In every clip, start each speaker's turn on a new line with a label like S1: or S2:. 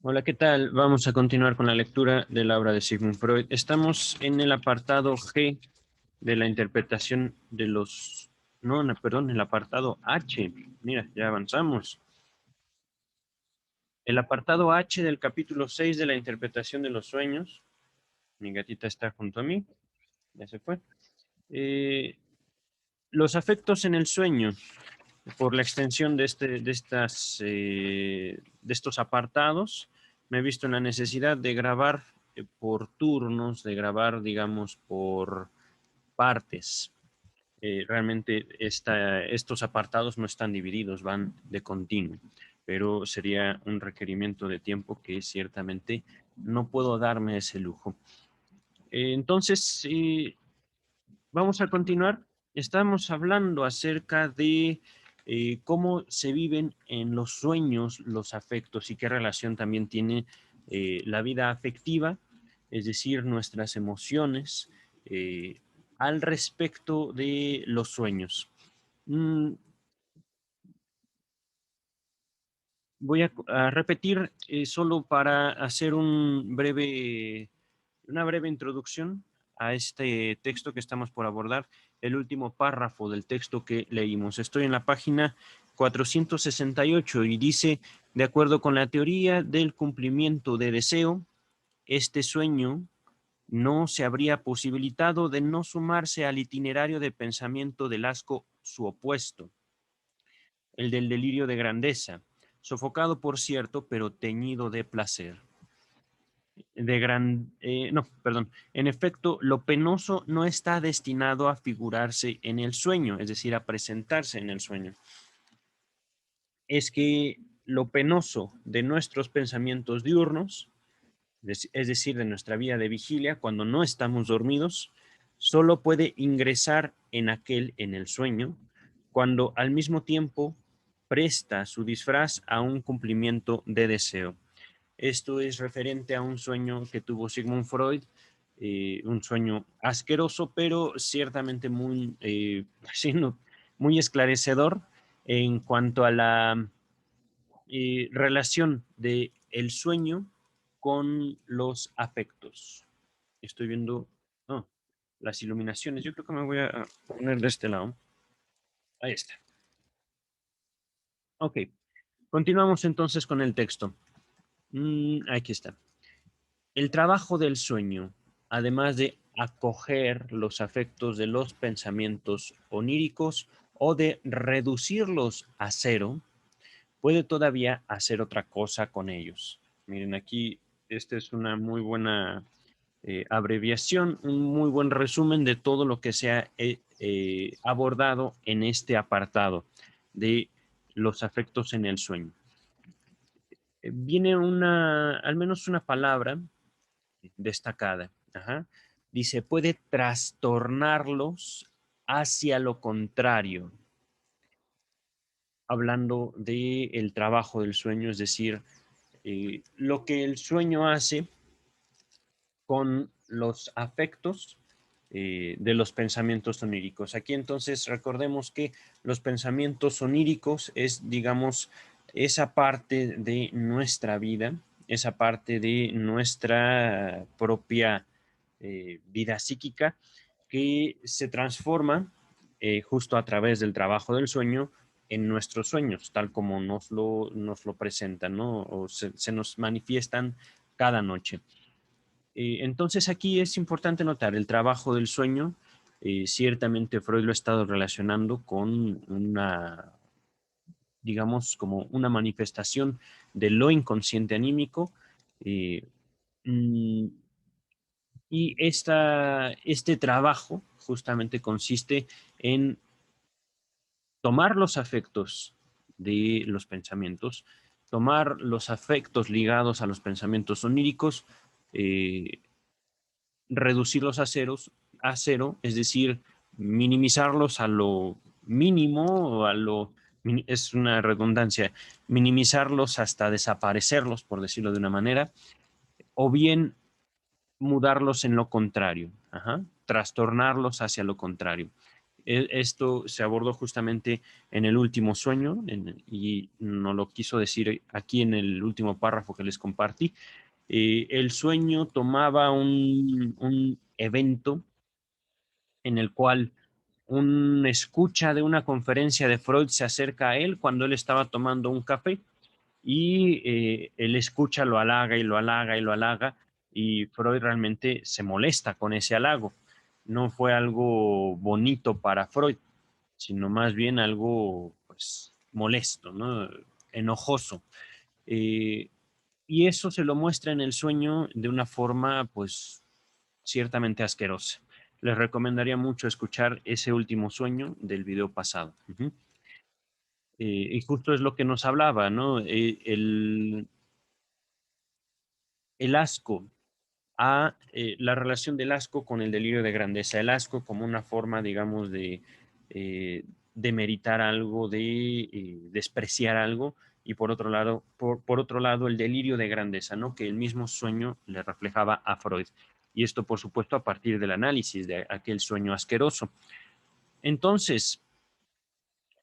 S1: Hola, ¿qué tal? Vamos a continuar con la lectura de la obra de Sigmund Freud. Estamos en el apartado G de la interpretación de los... No, perdón, el apartado H. Mira, ya avanzamos. El apartado H del capítulo 6 de la interpretación de los sueños. Mi gatita está junto a mí. Ya se fue. Eh, los afectos en el sueño. Por la extensión de estos apartados, me he visto en la necesidad de grabar por turnos, de grabar, digamos, por partes. Realmente estos apartados no están divididos, van de continuo, pero sería un requerimiento de tiempo que ciertamente no puedo darme ese lujo. Entonces, vamos a continuar. Estamos hablando acerca de cómo se viven en los sueños los afectos y qué relación también tiene la vida afectiva, es decir, nuestras emociones al respecto de los sueños. Mm, Voy a repetir solo para hacer una breve introducción a este texto que estamos por abordar, el último párrafo del texto que leímos. Estoy en la página 468 y dice, de acuerdo con la teoría del cumplimiento de deseo, este sueño no se habría posibilitado de no sumarse al itinerario de pensamiento del asco su opuesto, el del delirio de grandeza, sofocado por cierto, pero teñido de placer. No, perdón. En efecto, lo penoso no está destinado a figurarse en el sueño, es decir, a presentarse en el sueño. Es que lo penoso de nuestros pensamientos diurnos, es decir, de nuestra vida de vigilia, cuando no estamos dormidos, solo puede ingresar en el sueño, cuando al mismo tiempo presta su disfraz a un cumplimiento de deseo. Esto es referente a un sueño que tuvo Sigmund Freud, un sueño asqueroso, pero ciertamente muy, sí, no, muy esclarecedor en cuanto a la relación de el sueño con los afectos. Estoy viendo oh, las iluminaciones. Yo creo que me voy a poner de este lado. Ahí está. Ok. Continuamos entonces con el texto. Aquí está. El trabajo del sueño, además de acoger los afectos de los pensamientos oníricos o de reducirlos a cero, puede todavía hacer otra cosa con ellos. Miren, aquí esta es una muy buena abreviación, un muy buen resumen de todo lo que se ha abordado en este apartado de los afectos en el sueño. Viene al menos una palabra destacada. Ajá. Dice, puede trastornarlos hacia lo contrario, hablando del trabajo del sueño, es decir, lo que el sueño hace con los afectos de los pensamientos oníricos. Aquí entonces recordemos que los pensamientos oníricos es, digamos, esa parte de nuestra vida, esa parte de nuestra propia vida psíquica que se transforma justo a través del trabajo del sueño en nuestros sueños, tal como nos lo presentan, ¿no? O se nos manifiestan cada noche. Entonces aquí es importante notar el trabajo del sueño. Ciertamente Freud lo ha estado relacionando con una, digamos, como una manifestación de lo inconsciente anímico. eh, mm, y este trabajo justamente consiste en tomar los afectos de los pensamientos, tomar los afectos ligados a los pensamientos oníricos, eh, reducirlos a cero, es decir, minimizarlos a lo mínimo, o es una redundancia, minimizarlos hasta desaparecerlos, por decirlo de una manera, o bien mudarlos en lo contrario, ajá, trastornarlos hacia lo contrario. Esto se abordó justamente en el último sueño y nos lo quiso decir aquí en el último párrafo que les compartí. El sueño tomaba un evento en el cual un escucha de una conferencia de Freud se acerca a él cuando él estaba tomando un café y el escucha lo halaga y lo halaga y lo halaga y Freud realmente se molesta con ese halago. No fue algo bonito para Freud, sino más bien algo pues molesto, ¿no? Enojoso. Eh, y eso se lo muestra en el sueño de una forma pues ciertamente asquerosa. Les recomendaría mucho escuchar ese último sueño del video pasado. Ujú. Y justo es lo que nos hablaba, ¿no? El asco, la relación del asco con el delirio de grandeza. El asco como una forma, digamos, eh, de meritar algo, de despreciar algo, y por otro lado, por otro lado, el delirio de grandeza, ¿no? Que el mismo sueño le reflejaba a Freud. Y esto, por supuesto, a partir del análisis de aquel sueño asqueroso. Entonces,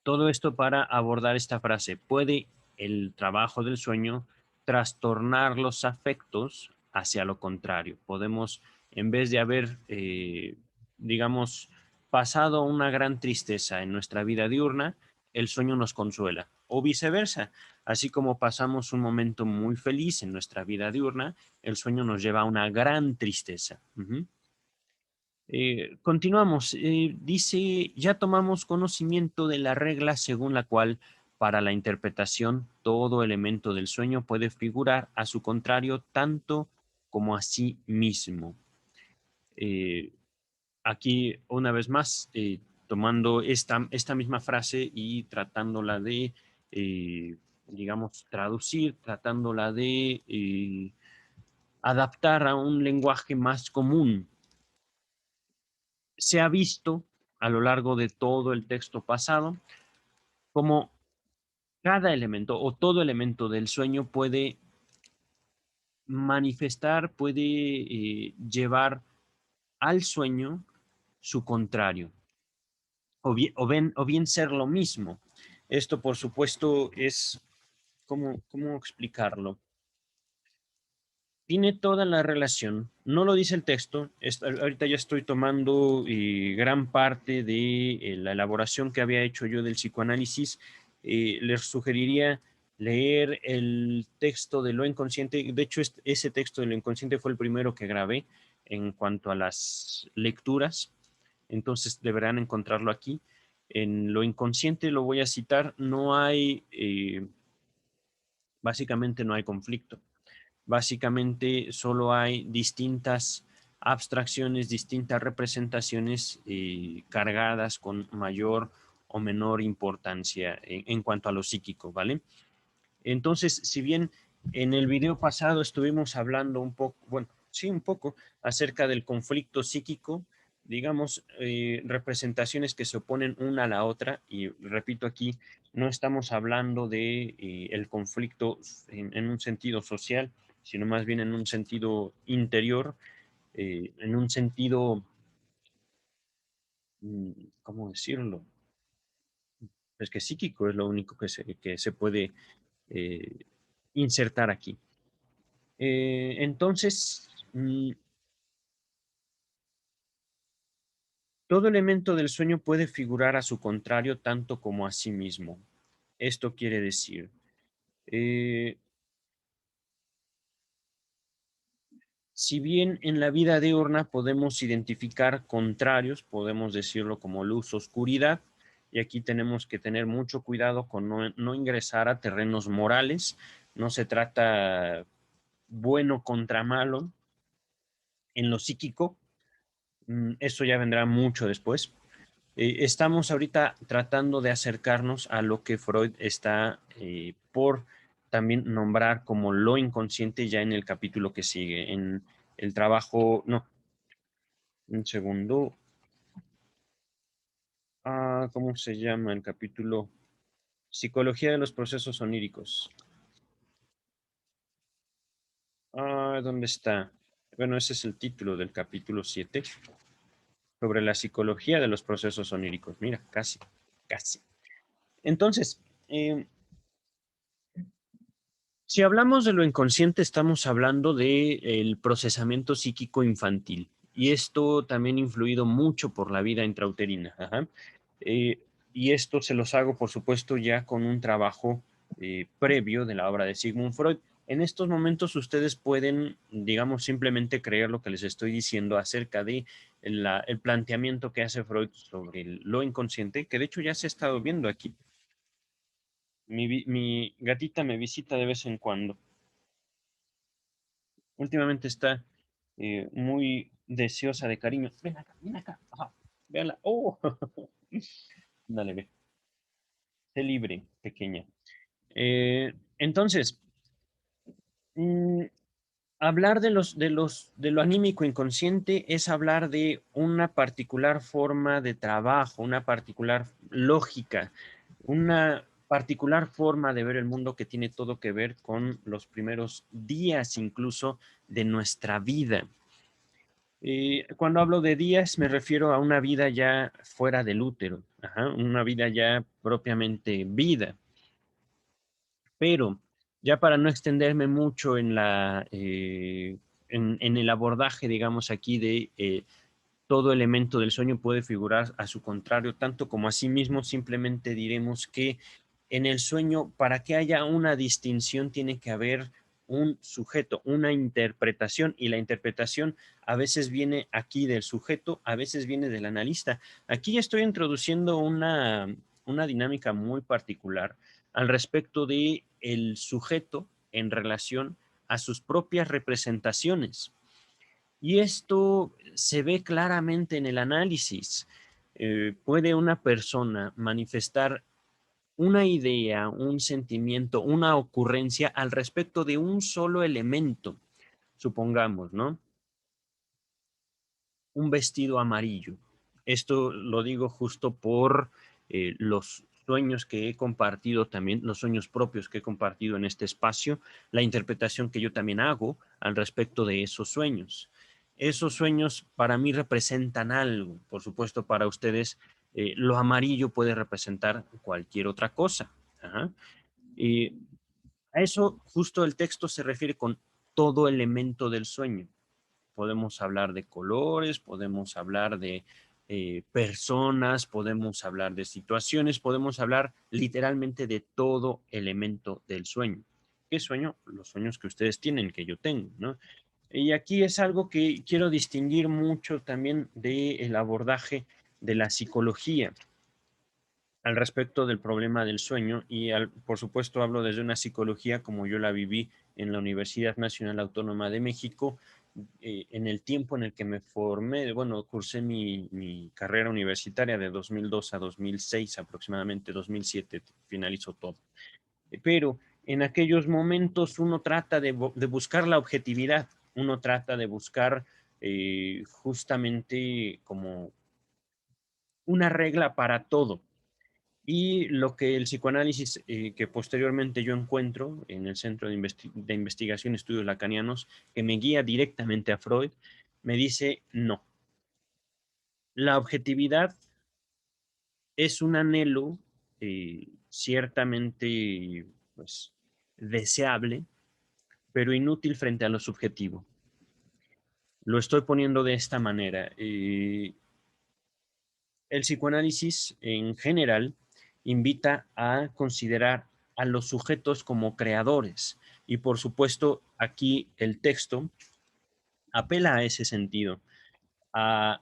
S1: todo esto para abordar esta frase. ¿Puede el trabajo del sueño trastornar los afectos hacia lo contrario? Podemos, en vez de haber, digamos, pasado una gran tristeza en nuestra vida diurna, el sueño nos consuela. O viceversa, así como pasamos un momento muy feliz en nuestra vida diurna, el sueño nos lleva a una gran tristeza. Ujú. Continuamos. Dice, ya tomamos conocimiento de la regla según la cual para la interpretación todo elemento del sueño puede figurar a su contrario tanto como a sí mismo. Eh, Aquí, una vez más, tomando esta misma frase y tratándola de, eh, digamos, traducir, tratándola de adaptar a un lenguaje más común. Se ha visto a lo largo de todo el texto pasado como cada elemento o todo elemento del sueño puede manifestar, puede llevar al sueño su contrario o bien ser lo mismo. Esto, por supuesto, es, ¿cómo explicarlo? Tiene toda la relación, no lo dice el texto, ahorita ya estoy tomando gran parte de la elaboración que había hecho yo del psicoanálisis. Les sugeriría leer el texto de lo inconsciente. De hecho, ese texto de lo inconsciente fue el primero que grabé en cuanto a las lecturas, entonces deberán encontrarlo aquí. En lo inconsciente lo voy a citar, no hay, básicamente no hay conflicto. Básicamente solo hay distintas abstracciones, distintas representaciones cargadas con mayor o menor importancia en cuanto a lo psíquico, ¿vale? Entonces, si bien en el video pasado estuvimos hablando un poco, bueno, sí, un poco acerca del conflicto psíquico, digamos, representaciones que se oponen una a la otra, y repito aquí, no estamos hablando de el conflicto en un sentido social, sino más bien en un sentido interior, en un sentido, mm, ¿cómo decirlo? Es que psíquico es lo único que se puede eh, insertar aquí. Entonces, todo elemento del sueño puede figurar a su contrario tanto como a sí mismo. Esto quiere decir, eh, si bien en la vida diurna podemos identificar contrarios, podemos decirlo como luz, oscuridad, y aquí tenemos que tener mucho cuidado con no ingresar a terrenos morales. No se trata bueno contra malo en lo psíquico, eso ya vendrá mucho después. Estamos ahorita tratando de acercarnos a lo que Freud está por también nombrar como lo inconsciente ya en el capítulo que sigue, en el trabajo, no, un segundo, ¿cómo se llama el capítulo? Psicología de los procesos oníricos. ¿Dónde está? Bueno, ese es el título del capítulo 7. sobre la psicología de los procesos oníricos. Mira, casi, casi. Entonces, si hablamos de lo inconsciente, estamos hablando del procesamiento psíquico infantil. Y esto también influido mucho por la vida intrauterina. Ajá. Eh, y esto se los hago, por supuesto, ya con un trabajo previo de la obra de Sigmund Freud. En estos momentos ustedes pueden, digamos, simplemente creer lo que les estoy diciendo acerca de el planteamiento que hace Freud sobre lo inconsciente, que de hecho ya se ha estado viendo aquí. Mi gatita me visita de vez en cuando. Últimamente está muy deseosa de cariño. Ven acá, ven acá. Ajá. Véala. Oh. Dale, ve. Sé libre, pequeña. Entonces, mm, hablar de lo anímico inconsciente es hablar de una particular forma de trabajo, una particular lógica, una particular forma de ver el mundo que tiene todo que ver con los primeros días incluso de nuestra vida. Cuando hablo de días me refiero a una vida ya fuera del útero, ajá, una vida ya propiamente vida. Pero ya para no extenderme mucho en en el abordaje, digamos, aquí de todo elemento del sueño puede figurar a su contrario, tanto como a sí mismo, simplemente diremos que en el sueño, para que haya una distinción, tiene que haber un sujeto, una interpretación, y la interpretación a veces viene aquí del sujeto, a veces viene del analista. Aquí estoy introduciendo una dinámica muy particular al respecto de el sujeto en relación a sus propias representaciones. Y esto se ve claramente en el análisis. Puede una persona manifestar una idea, un sentimiento, una ocurrencia al respecto de un solo elemento, supongamos, ¿no? Un vestido amarillo. Esto lo digo justo por los sueños que he compartido también, los sueños propios que he compartido en este espacio, la interpretación que yo también hago al respecto de esos sueños. Esos sueños para mí representan algo, por supuesto para ustedes lo amarillo puede representar cualquier otra cosa. Ajá. Y a eso justo el texto se refiere con todo elemento del sueño. Podemos hablar de colores, podemos hablar de personas, podemos hablar de situaciones, podemos hablar literalmente de todo elemento del sueño. ¿Qué sueño? Los sueños que ustedes tienen, que yo tengo, ¿no? Y aquí es algo que quiero distinguir mucho también del abordaje de la psicología al respecto del problema del sueño y por supuesto hablo desde una psicología como yo la viví en la Universidad Nacional Autónoma de México, en el tiempo en el que me formé, bueno, cursé mi carrera universitaria de 2002 a 2006 aproximadamente, 2007 finalizó todo. Pero en aquellos momentos uno trata de buscar la objetividad, uno trata de buscar justamente como una regla para todo. Y lo que el psicoanálisis que posteriormente yo encuentro en el Centro de Investigación y Estudios Lacanianos, que me guía directamente a Freud, me dice, no, la objetividad es un anhelo ciertamente pues, deseable, pero inútil frente a lo subjetivo. Lo estoy poniendo de esta manera. El psicoanálisis en general invita a considerar a los sujetos como creadores y por supuesto aquí el texto apela a ese sentido, a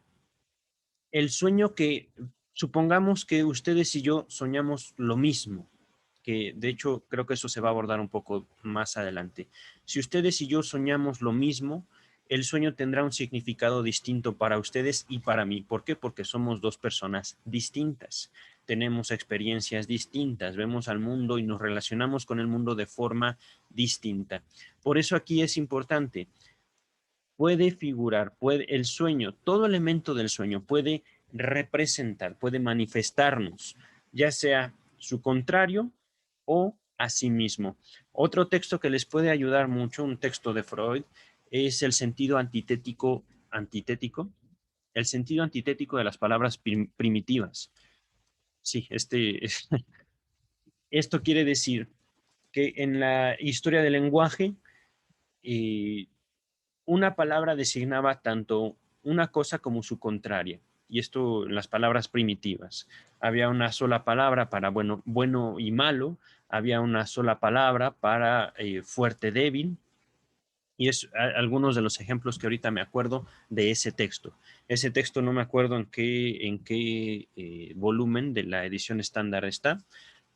S1: el sueño que supongamos que ustedes y yo soñamos lo mismo, que de hecho creo que eso se va a abordar un poco más adelante. Si ustedes y yo soñamos lo mismo, el sueño tendrá un significado distinto para ustedes y para mí. ¿Por qué? Porque somos dos personas distintas, tenemos experiencias distintas, vemos al mundo y nos relacionamos con el mundo de forma distinta. Por eso aquí es importante, puede figurar, puede el sueño, todo elemento del sueño puede representar, puede manifestarnos, ya sea su contrario o a sí mismo. Otro texto que les puede ayudar mucho, un texto de Freud, es el sentido antitético, antitético. el sentido antitético de las palabras primitivas. Sí, esto quiere decir que en la historia del lenguaje, eh, una palabra designaba tanto una cosa como su contraria. Y esto en las palabras primitivas. Había una sola palabra para bueno, bueno y malo, había una sola palabra para fuerte, débil, y es algunos de los ejemplos que ahorita me acuerdo de ese texto. Ese texto no me acuerdo en qué volumen de la edición estándar está,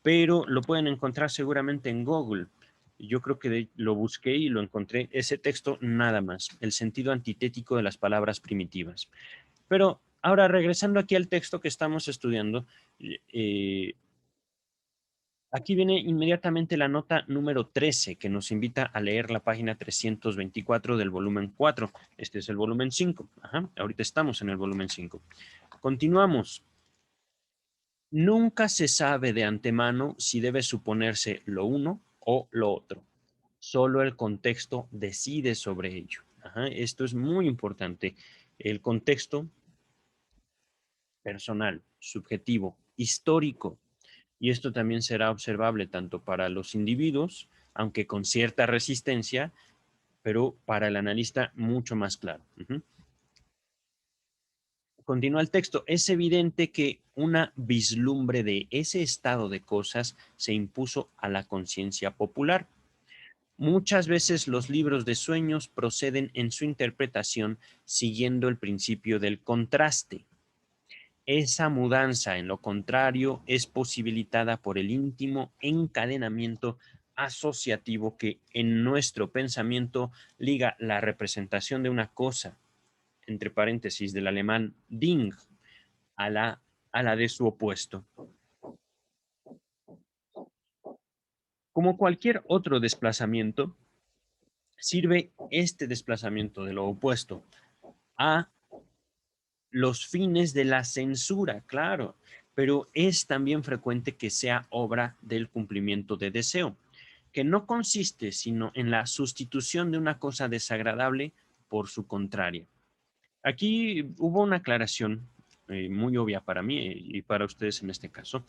S1: pero lo pueden encontrar seguramente en Google. Yo creo que lo busqué y lo encontré, ese texto nada más, el sentido antitético de las palabras primitivas. Pero ahora, regresando aquí al texto que estamos estudiando, eh, aquí viene inmediatamente la nota número 13 que nos invita a leer la página 324 del volumen 4. Este es el volumen 5. Ajá, ahorita estamos en el volumen 5. Continuamos. Nunca se sabe de antemano si debe suponerse lo uno o lo otro. Solo el contexto decide sobre ello. Ajá, esto es muy importante. El contexto personal, subjetivo, histórico. Y esto también será observable tanto para los individuos, aunque con cierta resistencia, pero para el analista mucho más claro. Continúa el texto. Es evidente que una vislumbre de ese estado de cosas se impuso a la conciencia popular. Muchas veces los libros de sueños proceden en su interpretación siguiendo el principio del contraste. Esa mudanza, en lo contrario, es posibilitada por el íntimo encadenamiento asociativo que en nuestro pensamiento liga la representación de una cosa, entre paréntesis, del alemán Ding, a la de su opuesto. Como cualquier otro desplazamiento, sirve este desplazamiento de lo opuesto a los fines de la censura, claro, pero es también frecuente que sea obra del cumplimiento de deseo, que no consiste sino en la sustitución de una cosa desagradable por su contraria. Aquí hubo una aclaración muy obvia para mí y para ustedes en este caso.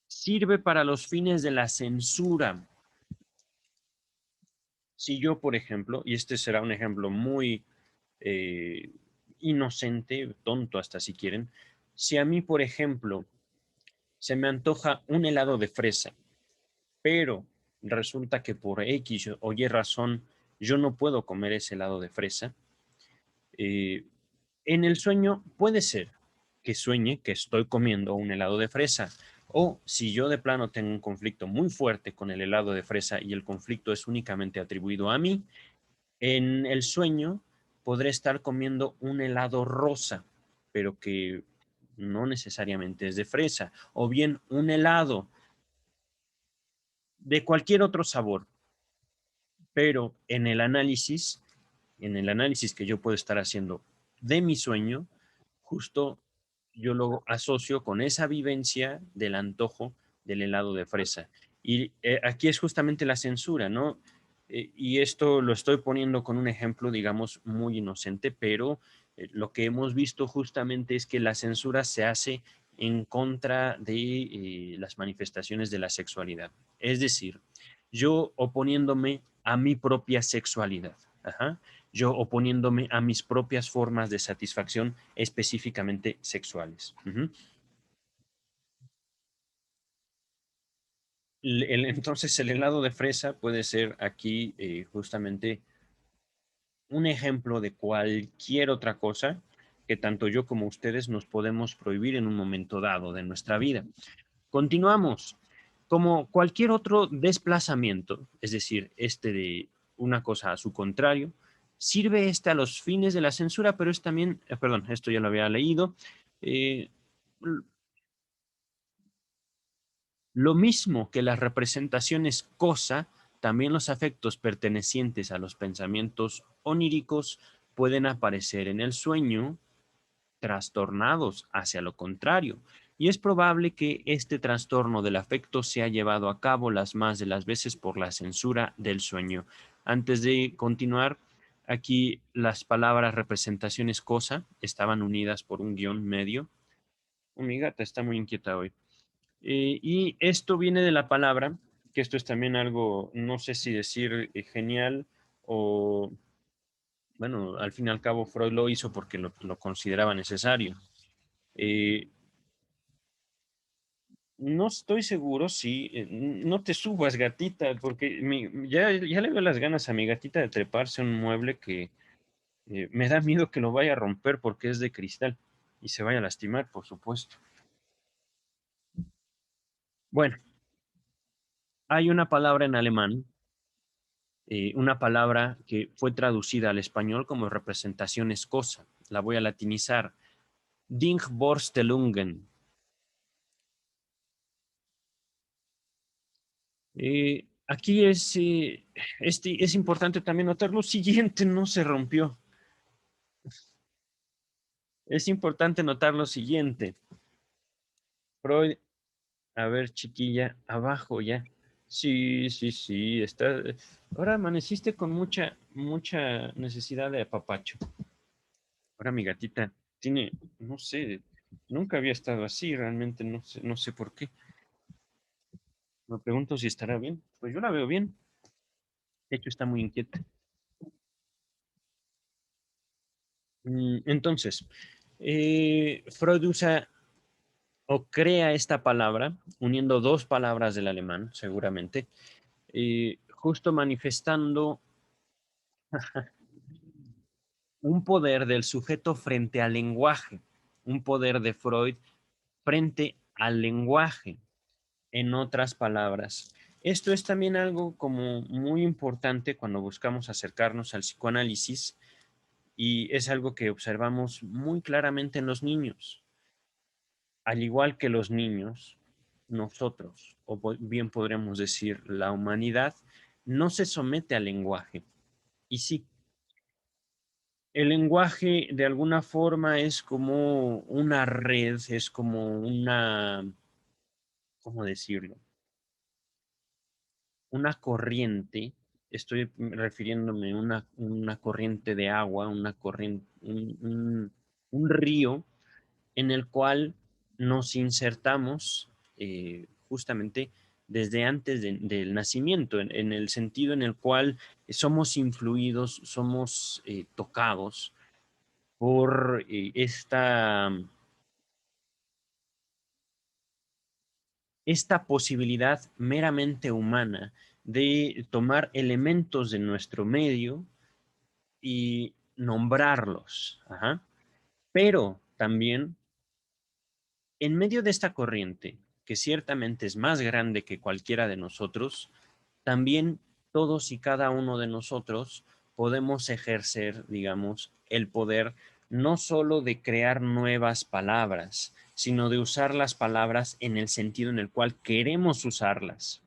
S1: Sirve para los fines de la censura. Si yo, por ejemplo, y este será un ejemplo muy eh, inocente, tonto hasta si quieren, si a mí, por ejemplo, se me antoja un helado de fresa, pero resulta que por X o Y razón yo no puedo comer ese helado de fresa, eh, en el sueño puede ser que sueñe que estoy comiendo un helado de fresa. O si yo de plano tengo un conflicto muy fuerte con el helado de fresa y el conflicto es únicamente atribuido a mí, en el sueño podré estar comiendo un helado rosa, pero que no necesariamente es de fresa, o bien un helado de cualquier otro sabor, pero en el análisis que yo puedo estar haciendo de mi sueño, justo yo lo asocio con esa vivencia del antojo del helado de fresa. Y aquí es justamente la censura, ¿no? Y esto lo estoy poniendo con un ejemplo, digamos, muy inocente, pero lo que hemos visto justamente es que la censura se hace en contra de las manifestaciones de la sexualidad. Es decir, yo oponiéndome a mi propia sexualidad. Ajá. Yo oponiéndome a mis propias formas de satisfacción específicamente sexuales. Entonces el helado de fresa puede ser aquí justamente un ejemplo de cualquier otra cosa que tanto yo como ustedes nos podemos prohibir en un momento dado de nuestra vida. Continuamos. Como cualquier otro desplazamiento, es decir, este de una cosa a su contrario, sirve este a los fines de la censura, pero es también, perdón, esto ya lo había leído, eh, lo mismo que las representaciones cosa, también los afectos pertenecientes a los pensamientos oníricos pueden aparecer en el sueño trastornados hacia lo contrario. Y es probable que este trastorno del afecto sea llevado a cabo las más de las veces por la censura del sueño. Antes de continuar, Aquí las palabras representaciones cosa estaban unidas por un guión medio. Oh, mi gata está muy inquieta hoy. Y esto viene de la palabra, que esto es también algo, no sé si decir genial o, bueno, al fin y al cabo Freud lo hizo porque lo consideraba necesario. Eh, no estoy seguro si, no te subas, gatita, porque ya le veo las ganas a mi gatita de treparse a un mueble que me da miedo que lo vaya a romper porque es de cristal y se vaya a lastimar, por supuesto. Bueno, hay una palabra en alemán, una palabra que fue traducida al español como representación escosa. La voy a latinizar. Dingborstellungen. Aquí es importante también notar lo siguiente, no se rompió. Es importante notar lo siguiente. Freud, a ver, chiquilla, abajo ya. Sí, sí, sí, está. Ahora amaneciste con mucha necesidad de apapacho. Ahora mi gatita tiene, no sé, nunca había estado así, realmente no sé por qué. Me pregunto si estará bien. Pues yo la veo bien. De hecho, está muy inquieta. Entonces, Freud usa o crea esta palabra, uniendo dos palabras del alemán, seguramente, justo manifestando un poder del sujeto frente al lenguaje, un poder de Freud frente al lenguaje, en otras palabras. Esto es también algo como muy importante cuando buscamos acercarnos al psicoanálisis y es algo que observamos muy claramente en los niños. Al igual que los niños, nosotros, o bien podríamos decir la humanidad, no se somete al lenguaje. Y sí, el lenguaje de alguna forma es como una red, es como una, ¿cómo decirlo? Una corriente, estoy refiriéndome a una corriente de agua, una corriente, un río en el cual nos insertamos justamente desde antes del nacimiento, en el sentido en el cual somos influidos, somos tocados por esta posibilidad meramente humana de tomar elementos de nuestro medio y nombrarlos. Ajá. Pero también en medio de esta corriente, que ciertamente es más grande que cualquiera de nosotros, también todos y cada uno de nosotros podemos ejercer, digamos, el poder no solo de crear nuevas palabras, sino de usar las palabras en el sentido en el cual queremos usarlas.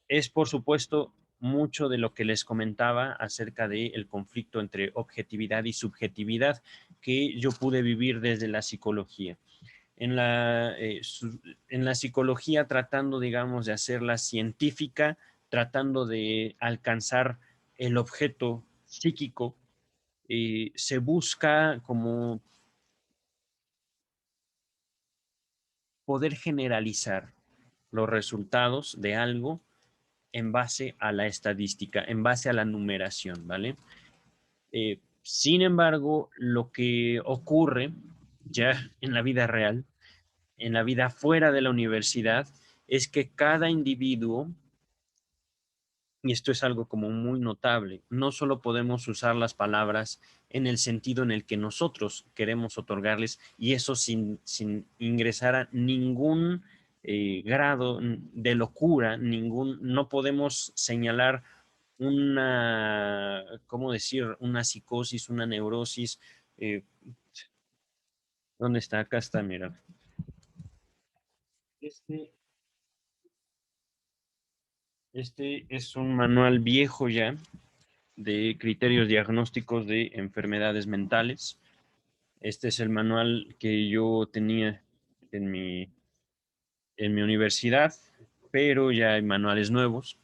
S1: Es, por supuesto, mucho de lo que les comentaba acerca del conflicto entre objetividad y subjetividad que yo pude vivir desde la psicología. En la psicología tratando, digamos, de hacerla científica, tratando de alcanzar el objeto psíquico, se busca como poder generalizar los resultados de algo en base a la estadística, en base a la numeración, ¿vale? Sin embargo, lo que ocurre ya en la vida real, en la vida fuera de la universidad, es que cada individuo, y esto es algo como muy notable, no solo podemos usar las palabras en el sentido en el que nosotros queremos otorgarles, y eso sin ingresar a ningún grado de locura, no podemos señalar ¿cómo decir? Una psicosis, una neurosis. eh, ¿Dónde está? Acá está, mira. Este, este es un manual viejo ya de criterios diagnósticos de enfermedades mentales. Este es el manual que yo tenía en mi universidad, pero ya hay manuales nuevos.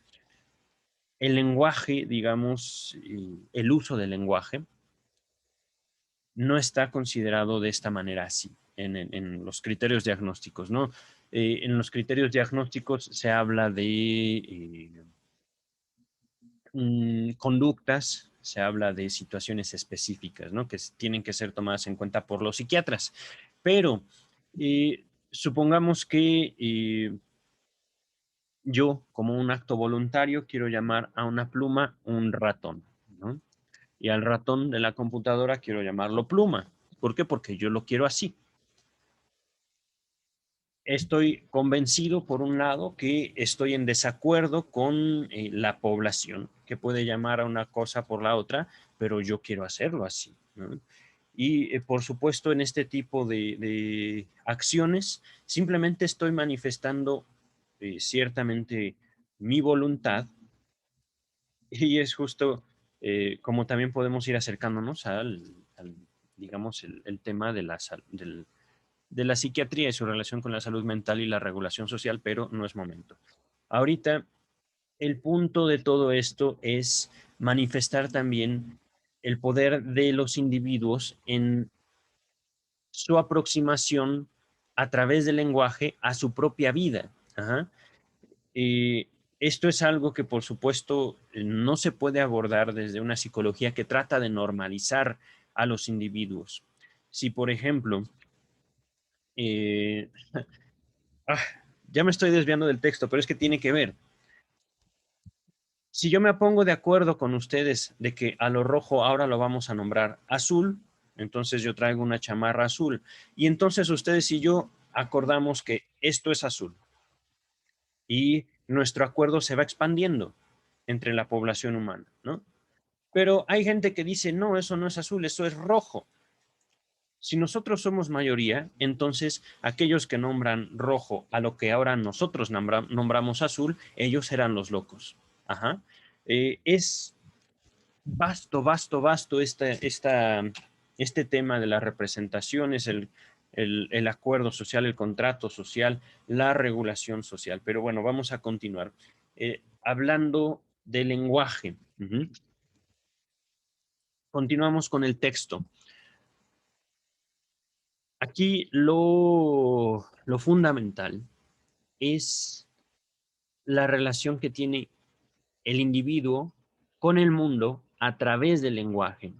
S1: el lenguaje, digamos, el uso del lenguaje, no está considerado de esta manera así en los criterios diagnósticos, ¿no? En los criterios diagnósticos se habla de conductas, se habla de situaciones específicas, ¿no? Que tienen que ser tomadas en cuenta por los psiquiatras. Pero supongamos que yo, como un acto voluntario, quiero llamar a una pluma un ratón, ¿no? Y al ratón de la computadora quiero llamarlo pluma. ¿Por qué? Porque yo lo quiero así. Estoy convencido, por un lado, que estoy en desacuerdo con la población, que puede llamar a una cosa por la otra, pero yo quiero hacerlo así, ¿no? Y por supuesto, en este tipo de acciones, simplemente estoy manifestando ciertamente mi voluntad y es justo como también podemos ir acercándonos al digamos, el tema de de la psiquiatría y su relación con la salud mental y la regulación social, pero no es momento. Ahorita, el punto de todo esto es manifestar también el poder de los individuos en su aproximación a través del lenguaje a su propia vida. Ajá. Eh, Esto es algo que, por supuesto, no se puede abordar desde una psicología que trata de normalizar a los individuos. Si, por ejemplo, eh, ah, ya me estoy desviando del texto, pero es que tiene que ver. Si yo me pongo de acuerdo con ustedes de que a lo rojo ahora lo vamos a nombrar azul, entonces yo traigo una chamarra azul. Y entonces ustedes y yo acordamos que esto es azul. Y nuestro acuerdo se va expandiendo entre la población humana, ¿no? Pero hay gente que dice, no, eso no es azul, eso es rojo. Si nosotros somos mayoría, entonces aquellos que nombran rojo a lo que ahora nosotros nombramos azul, ellos serán los locos. Ajá. Es vasto este tema de las representaciones, el acuerdo social, el contrato social, la regulación social. Pero bueno, vamos a continuar. Hablando del lenguaje. Continuamos con el texto. Aquí lo fundamental es la relación que tiene el individuo con el mundo a través del lenguaje.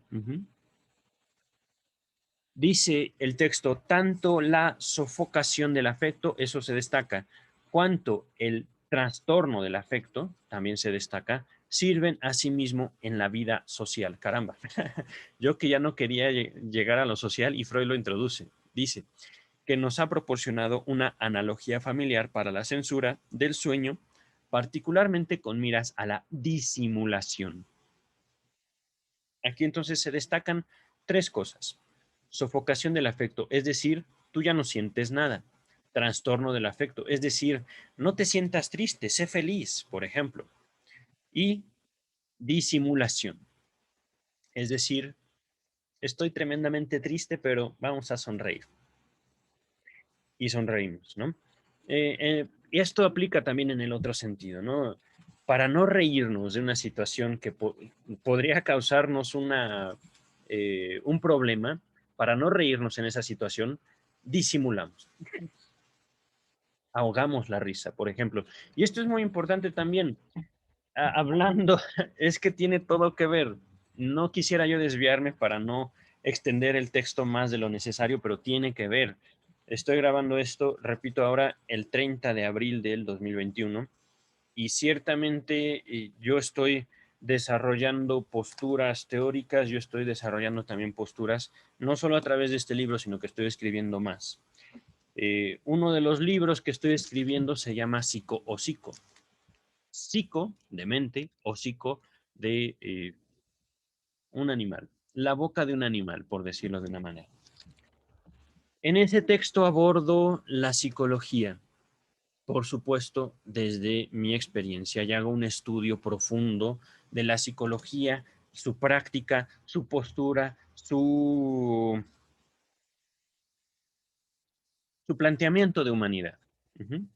S1: Dice el texto, tanto la sofocación del afecto, eso se destaca, cuanto el trastorno del afecto, también se destaca, sirven a sí mismo en la vida social. Caramba, yo que ya no quería llegar a lo social y Freud lo introduce. Dice que nos ha proporcionado una analogía familiar para la censura del sueño, particularmente con miras a la disimulación. Aquí entonces se destacan tres cosas. Sofocación del afecto, es decir, tú ya no sientes nada. Trastorno del afecto, es decir, no te sientas triste, sé feliz, por ejemplo. Y disimulación, es decir, estoy tremendamente triste, pero vamos a sonreír. Y sonreímos, ¿no? Y esto aplica también en el otro sentido, ¿no? Para no reírnos de una situación que podría causarnos un problema, para no reírnos en esa situación, disimulamos, ahogamos la risa, por ejemplo. Y esto es muy importante también. Hablando, es que tiene todo que ver. No quisiera yo desviarme para no extender el texto más de lo necesario, pero tiene que ver. Estoy grabando esto, repito ahora, el 30 de abril del 2021 y ciertamente yo estoy desarrollando posturas teóricas, yo estoy desarrollando también posturas, no solo a través de este libro, sino que estoy escribiendo más. Uno de los libros que estoy escribiendo se llama Psico o Psico. Psico de mente o psico de un animal, la boca de un animal, por decirlo de una manera. En ese texto abordo la psicología, por supuesto, desde mi experiencia y hago un estudio profundo de la psicología, su práctica, su postura, su planteamiento de humanidad. Uh -huh.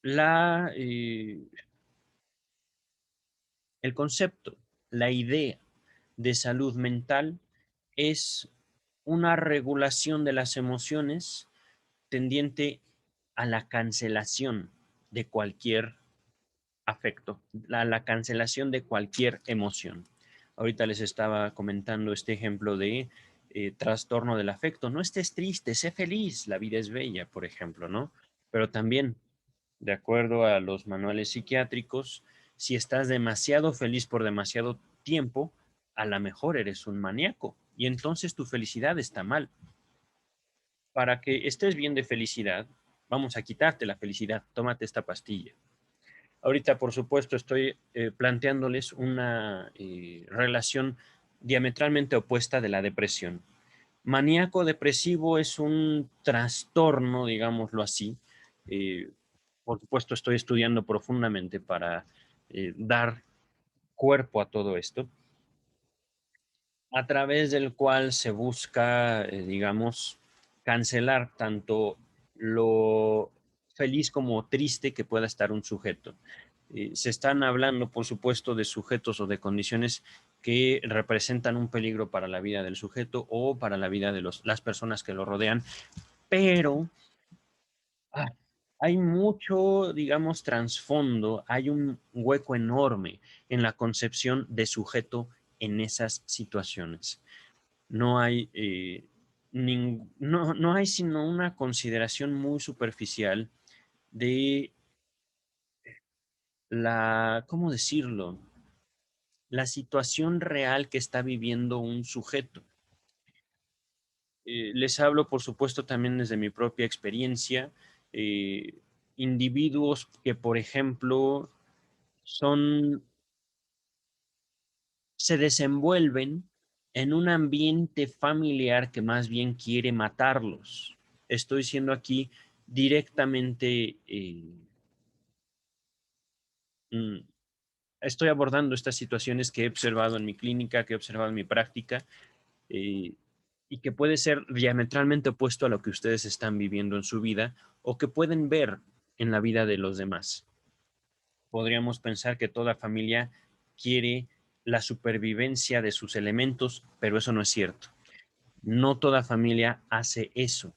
S1: La, el concepto, la idea de salud mental es una regulación de las emociones tendiente a la cancelación de cualquier afecto, la cancelación de cualquier emoción. Ahorita les estaba comentando este ejemplo de trastorno del afecto. No estés triste, sé feliz, la vida es bella, por ejemplo, ¿no? Pero también, de acuerdo a los manuales psiquiátricos, si estás demasiado feliz por demasiado tiempo, a lo mejor eres un maníaco y entonces tu felicidad está mal. Para que estés bien de felicidad, vamos a quitarte la felicidad, tómate esta pastilla. Ahorita, por supuesto, estoy planteándoles una relación diametralmente opuesta de la depresión. Maníaco depresivo es un trastorno, digámoslo así. Eh, por supuesto, estoy estudiando profundamente para dar cuerpo a todo esto, a través del cual se busca, digamos, cancelar tanto lo feliz como triste que pueda estar un sujeto. Se están hablando, por supuesto, de sujetos o de condiciones que representan un peligro para la vida del sujeto o para la vida de las personas que lo rodean, pero ah, hay mucho, digamos, trasfondo, hay un hueco enorme en la concepción de sujeto en esas situaciones. No hay, no hay sino una consideración muy superficial de la, ¿cómo decirlo? La situación real que está viviendo un sujeto. Les hablo, por supuesto, también desde mi propia experiencia. eh, Individuos que, por ejemplo, son, se desenvuelven en un ambiente familiar que más bien quiere matarlos. Estoy siendo aquí directamente, mm, estoy abordando estas situaciones que he observado en mi clínica, que he observado en mi práctica, eh, y que puede ser diametralmente opuesto a lo que ustedes están viviendo en su vida o que pueden ver en la vida de los demás. Podríamos pensar que toda familia quiere la supervivencia de sus elementos, pero eso no es cierto. No toda familia hace eso.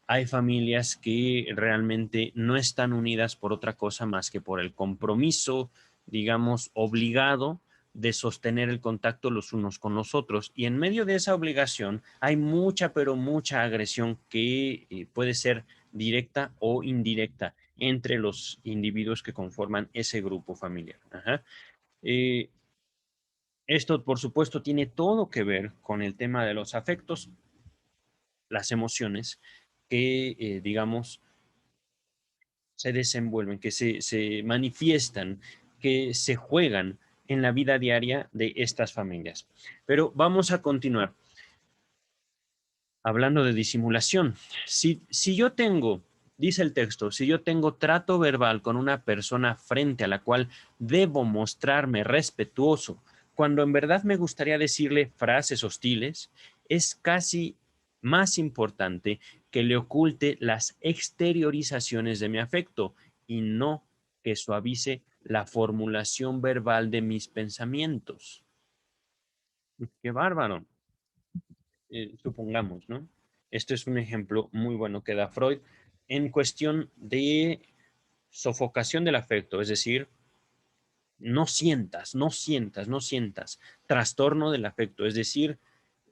S1: Hay familias que realmente no están unidas por otra cosa más que por el compromiso, digamos, obligado de sostener el contacto los unos con los otros. Y en medio de esa obligación hay mucha, pero mucha agresión que puede ser directa o indirecta entre los individuos que conforman ese grupo familiar. Ajá. Eh, Esto, por supuesto, tiene todo que ver con el tema de los afectos, las emociones, que, digamos, se desenvuelven, que se manifiestan, que se juegan en la vida diaria de estas familias. Pero vamos a continuar hablando de disimulación. Si yo tengo, dice el texto, si yo tengo trato verbal con una persona frente a la cual debo mostrarme respetuoso, cuando en verdad me gustaría decirle frases hostiles, es casi más importante que le oculte las exteriorizaciones de mi afecto y no que suavice la formulación verbal de mis pensamientos. Qué bárbaro. Supongamos, ¿no? Este es un ejemplo muy bueno que da Freud en cuestión de sofocación del afecto, es decir, no sientas, no sientas, no sientas. Trastorno del afecto, es decir,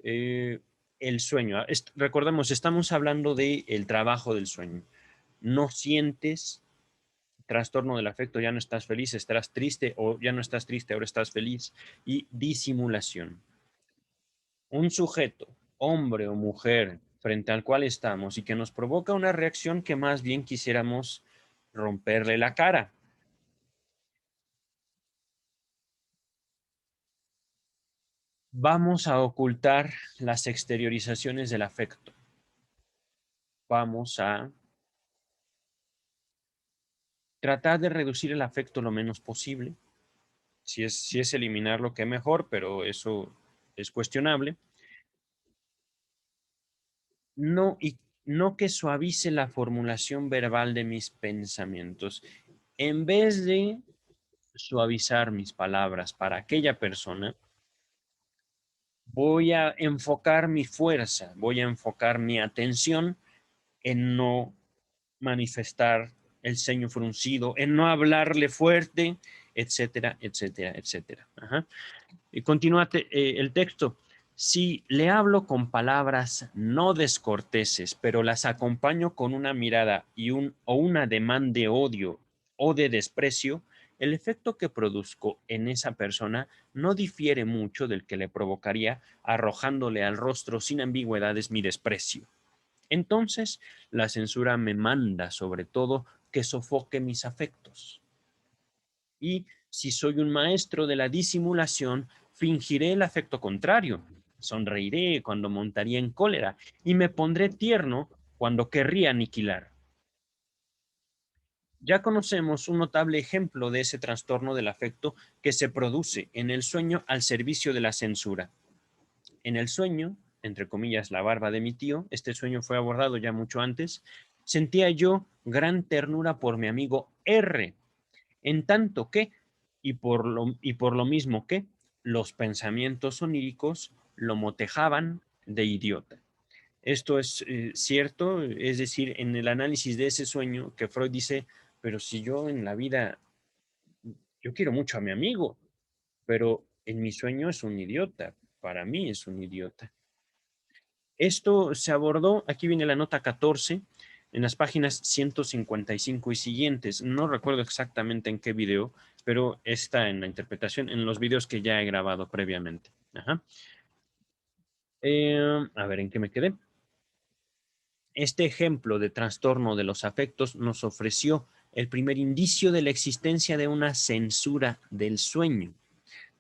S1: eh, el sueño. Recordemos, estamos hablando del trabajo del sueño. No sientes trastorno del afecto, ya no estás feliz, estarás triste o ya no estás triste, ahora estás feliz. Y disimulación. Un sujeto, hombre o mujer, frente al cual estamos y que nos provoca una reacción que más bien quisiéramos romperle la cara. Vamos a ocultar las exteriorizaciones del afecto. Vamos a tratar de reducir el afecto lo menos posible. Si es eliminarlo, qué mejor, pero eso es cuestionable. No, y no que suavice la formulación verbal de mis pensamientos. en vez de suavizar mis palabras para aquella persona, voy a enfocar mi fuerza, voy a enfocar mi atención en no manifestar el ceño fruncido, en no hablarle fuerte, etcétera, etcétera, etcétera. Ajá. Y continúa el texto. Si le hablo con palabras no descorteses, pero las acompaño con una mirada o un ademán de odio o de desprecio, el efecto que produzco en esa persona no difiere mucho del que le provocaría arrojándole al rostro sin ambigüedades mi desprecio. Entonces, la censura me manda, sobre todo, que sofoque mis afectos. Y si soy un maestro de la disimulación, fingiré el afecto contrario. Sonreiré cuando montaría en cólera y me pondré tierno cuando querría aniquilar. Ya conocemos un notable ejemplo de ese trastorno del afecto que se produce en el sueño al servicio de la censura. En el sueño, entre comillas, la barba de mi tío, este sueño fue abordado ya mucho antes, sentía yo gran ternura por mi amigo R, en tanto que, y por lo mismo que, los pensamientos oníricos lo motejaban de idiota. Esto es cierto, es decir, en el análisis de ese sueño que Freud dice, pero si yo en la vida, yo quiero mucho a mi amigo, pero en mi sueño es un idiota, para mí es un idiota. Esto se abordó, aquí viene la nota 14, en las páginas 155 y siguientes. No recuerdo exactamente en qué video, pero está en la interpretación, en los videos que ya he grabado previamente. Ajá. A ver, ¿en qué me quedé? Este ejemplo de trastorno de los afectos nos ofreció el primer indicio de la existencia de una censura del sueño.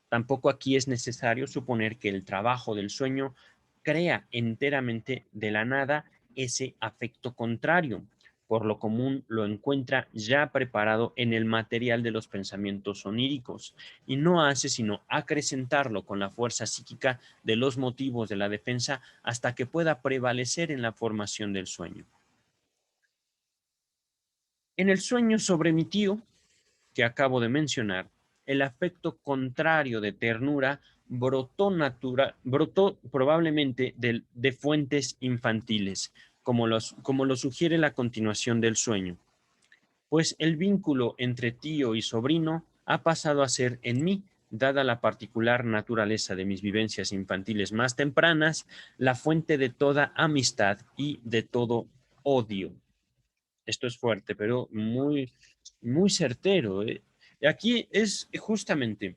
S1: Tampoco aquí es necesario suponer que el trabajo del sueño crea enteramente de la nada ese afecto contrario. Por lo común lo encuentra ya preparado en el material de los pensamientos oníricos y no hace sino acrecentarlo con la fuerza psíquica de los motivos de la defensa hasta que pueda prevalecer en la formación del sueño. En el sueño sobre mi tío, que acabo de mencionar, el afecto contrario de ternura brotó probablemente de fuentes infantiles, como lo sugiere la continuación del sueño. Pues el vínculo entre tío y sobrino ha pasado a ser en mí, dada la particular naturaleza de mis vivencias infantiles más tempranas, la fuente de toda amistad y de todo odio. Esto es fuerte, pero muy, muy certero. Aquí es justamente,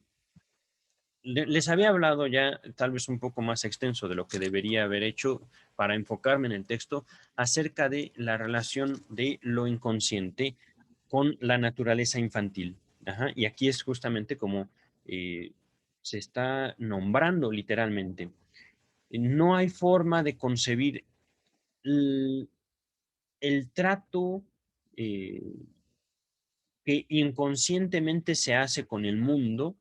S1: les había hablado ya tal vez un poco más extenso de lo que debería haber hecho para enfocarme en el texto acerca de la relación de lo inconsciente con la naturaleza infantil. Ajá, y aquí es justamente como eh, se está nombrando literalmente. No hay forma de concebir el, el trato eh, que inconscientemente se hace con el mundo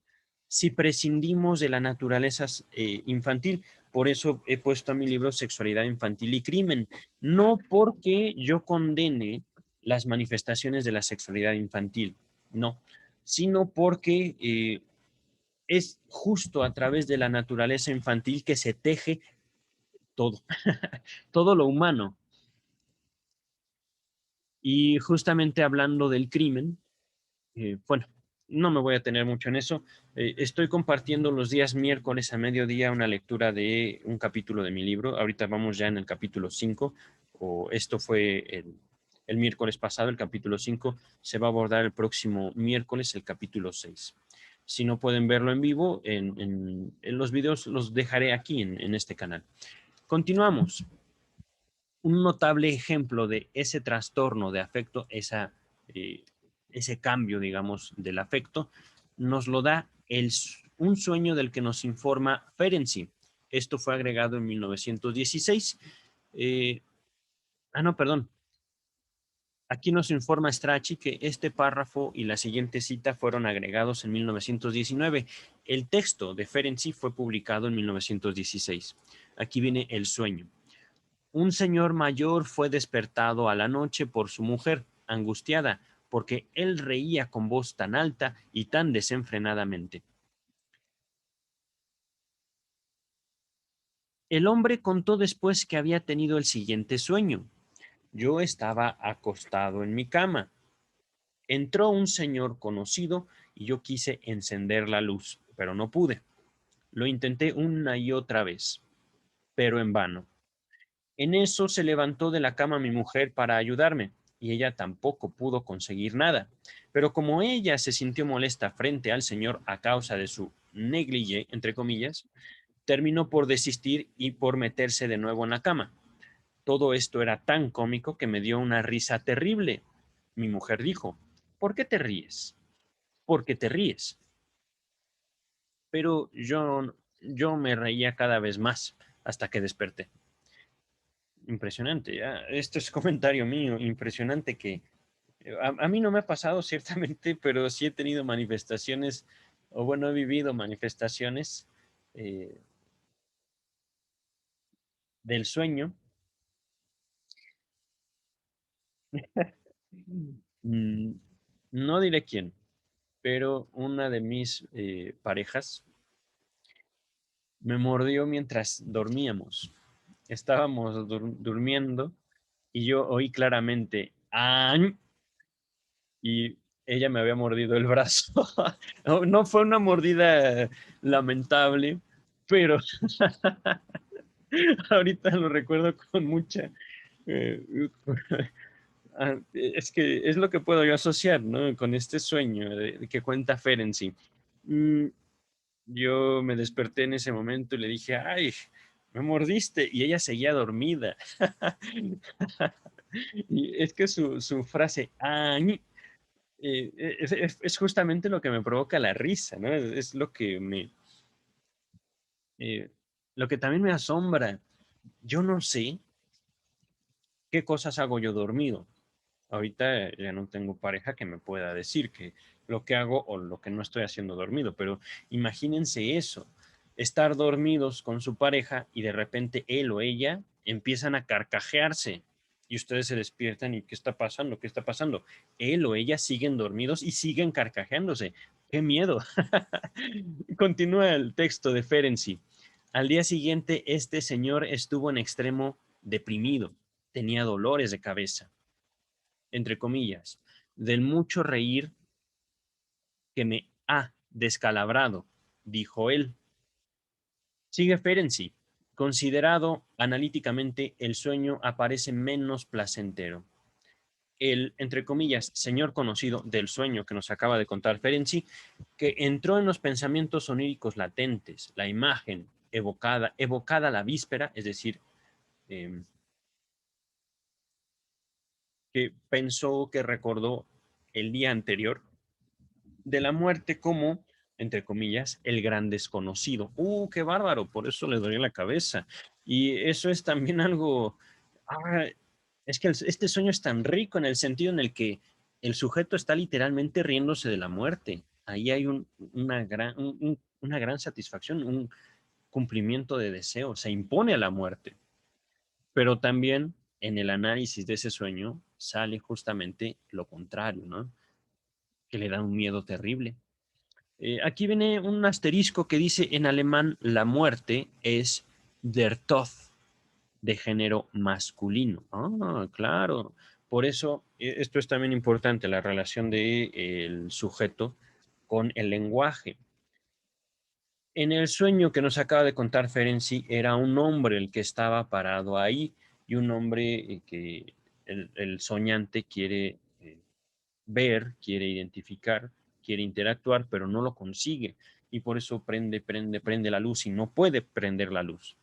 S1: si prescindimos de la naturaleza infantil. Por eso he puesto a mi libro Sexualidad Infantil y Crimen. No porque yo condene las manifestaciones de la sexualidad infantil, no, sino porque es justo a través de la naturaleza infantil que se teje todo, todo lo humano. Y justamente hablando del crimen, bueno, no me voy a tener mucho en eso. Estoy compartiendo los días miércoles a mediodía una lectura de un capítulo de mi libro. Ahorita vamos ya en el capítulo 5, o esto fue el miércoles pasado, el capítulo 5. Se va a abordar el próximo miércoles, el capítulo 6. Si no pueden verlo en vivo, en los videos los dejaré aquí en este canal. Continuamos. Un notable ejemplo de ese trastorno de afecto, eh, ese cambio, digamos, del afecto, nos lo da un sueño del que nos informa Ferenczi. Esto fue agregado en 1916. No, perdón. Aquí nos informa Strachey que este párrafo y la siguiente cita fueron agregados en 1919. El texto de Ferenczi fue publicado en 1916. Aquí viene el sueño. Un señor mayor fue despertado a la noche por su mujer, angustiada, porque él reía con voz tan alta y tan desenfrenadamente. El hombre contó después que había tenido el siguiente sueño. Yo estaba acostado en mi cama. Entró un señor conocido y yo quise encender la luz, pero no pude. Lo intenté una y otra vez, pero en vano. En eso se levantó de la cama mi mujer para ayudarme, y ella tampoco pudo conseguir nada. Pero como ella se sintió molesta frente al señor a causa de su negligé, entre comillas, terminó por desistir y por meterse de nuevo en la cama. Todo esto era tan cómico que me dio una risa terrible. Mi mujer dijo, ¿por qué te ríes? Porque te ríes. Pero yo me reía cada vez más hasta que desperté. Impresionante, ya. Esto es comentario mío, impresionante que a mí no me ha pasado ciertamente, pero sí he tenido manifestaciones, o bueno, he vivido manifestaciones eh, del sueño. Mm, no diré quién, pero una de mis parejas me mordió mientras dormíamos. Estábamos durmiendo y yo oí claramente "Añ", y ella me había mordido el brazo. No, no fue una mordida lamentable, pero ahorita lo recuerdo con mucha... eh, es que es lo que puedo yo asociar, ¿no? Con este sueño de que cuenta Ferenczi. Mm, yo me desperté en ese momento y le dije, ay, me mordiste. Y ella seguía dormida. Y es que su frase, ay, es justamente lo que me provoca la risa, ¿no? Es eh, lo que también me asombra. Yo no sé qué cosas hago yo dormido. Ahorita ya no tengo pareja que me pueda decir que lo que hago o lo que no estoy haciendo dormido, pero imagínense eso, estar dormidos con su pareja y de repente él o ella empiezan a carcajearse y ustedes se despiertan y ¿qué está pasando? ¿Qué está pasando? Él o ella siguen dormidos y siguen carcajeándose. ¡Qué miedo! Continúa el texto de Ferenczi. Al día siguiente, este señor estuvo en extremo deprimido, tenía dolores de cabeza entre comillas, del mucho reír que me ha descalabrado, dijo él. Sigue Ferenczi. Considerado analíticamente, el sueño aparece menos placentero. El, entre comillas, señor conocido del sueño que nos acaba de contar Ferenczi, que entró en los pensamientos oníricos latentes, la imagen evocada la víspera, es decir, eh, que pensó, que recordó el día anterior, de la muerte como, entre comillas, el gran desconocido. ¡Qué bárbaro! Por eso le dolía la cabeza. Y eso es también algo... Ah, es que este sueño es tan rico en el sentido en el que el sujeto está literalmente riéndose de la muerte. Ahí hay una gran satisfacción, un cumplimiento de deseo. Se impone a la muerte. Pero también en el análisis de ese sueño sale justamente lo contrario, ¿no? Que le da un miedo terrible. Aquí viene un asterisco que dice en alemán la muerte es der Tod, de género masculino. Ah, claro. Por eso, esto es también importante, la relación del sujeto con el lenguaje. En el sueño que nos acaba de contar Ferenczi, era un hombre el que estaba parado ahí y un hombre que el soñante quiere ver, quiere identificar, quiere interactuar, pero no lo consigue. Y por eso prende la luz y no puede prender la luz.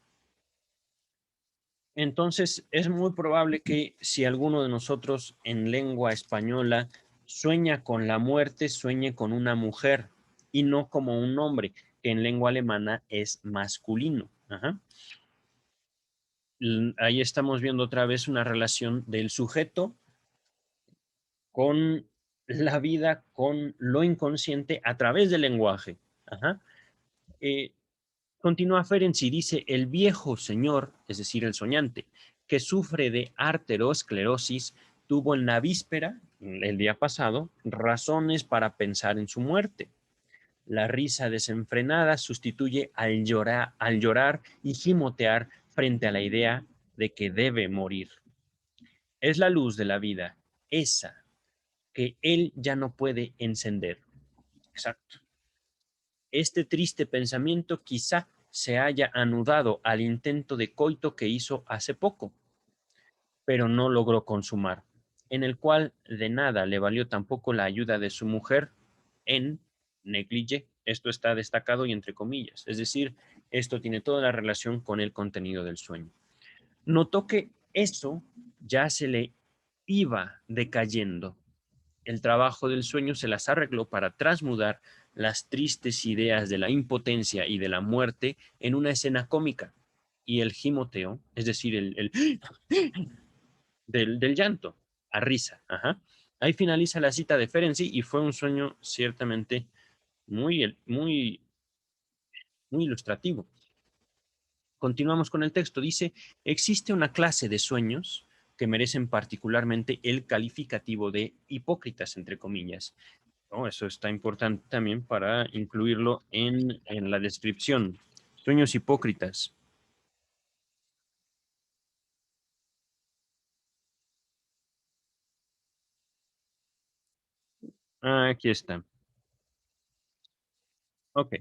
S1: Entonces, es muy probable que si alguno de nosotros en lengua española sueña con la muerte, sueñe con una mujer y no como un hombre, que en lengua alemana es masculino. Ajá. Ahí estamos viendo otra vez una relación del sujeto con la vida, con lo inconsciente a través del lenguaje. Ajá. Eh, Continúa Ferenczi, dice, el viejo señor, es decir, el soñante, que sufre de arteriosclerosis, tuvo en la víspera, el día pasado, razones para pensar en su muerte. La risa desenfrenada sustituye al llorar y gimotear frente a la idea de que debe morir. Es la luz de la vida, esa que él ya no puede encender. Exacto. Este triste pensamiento quizá se haya anudado al intento de coito que hizo hace poco, pero no logró consumar, en el cual de nada le valió tampoco la ayuda de su mujer en neglige. Esto está destacado y entre comillas, es decir, esto tiene toda la relación con el contenido del sueño. Notó que eso ya se le iba decayendo. El trabajo del sueño se las arregló para transmudar las tristes ideas de la impotencia y de la muerte en una escena cómica. Y el gimoteo, es decir, el del llanto a risa. Ajá. Ahí finaliza la cita de Ferenczi y fue un sueño ciertamente muy, muy ilustrativo. Continuamos con el texto. Dice, existe una clase de sueños que merecen particularmente el calificativo de hipócritas, entre comillas. Oh, eso está importante también para incluirlo en la descripción. Sueños hipócritas. Ah, aquí está. Ok.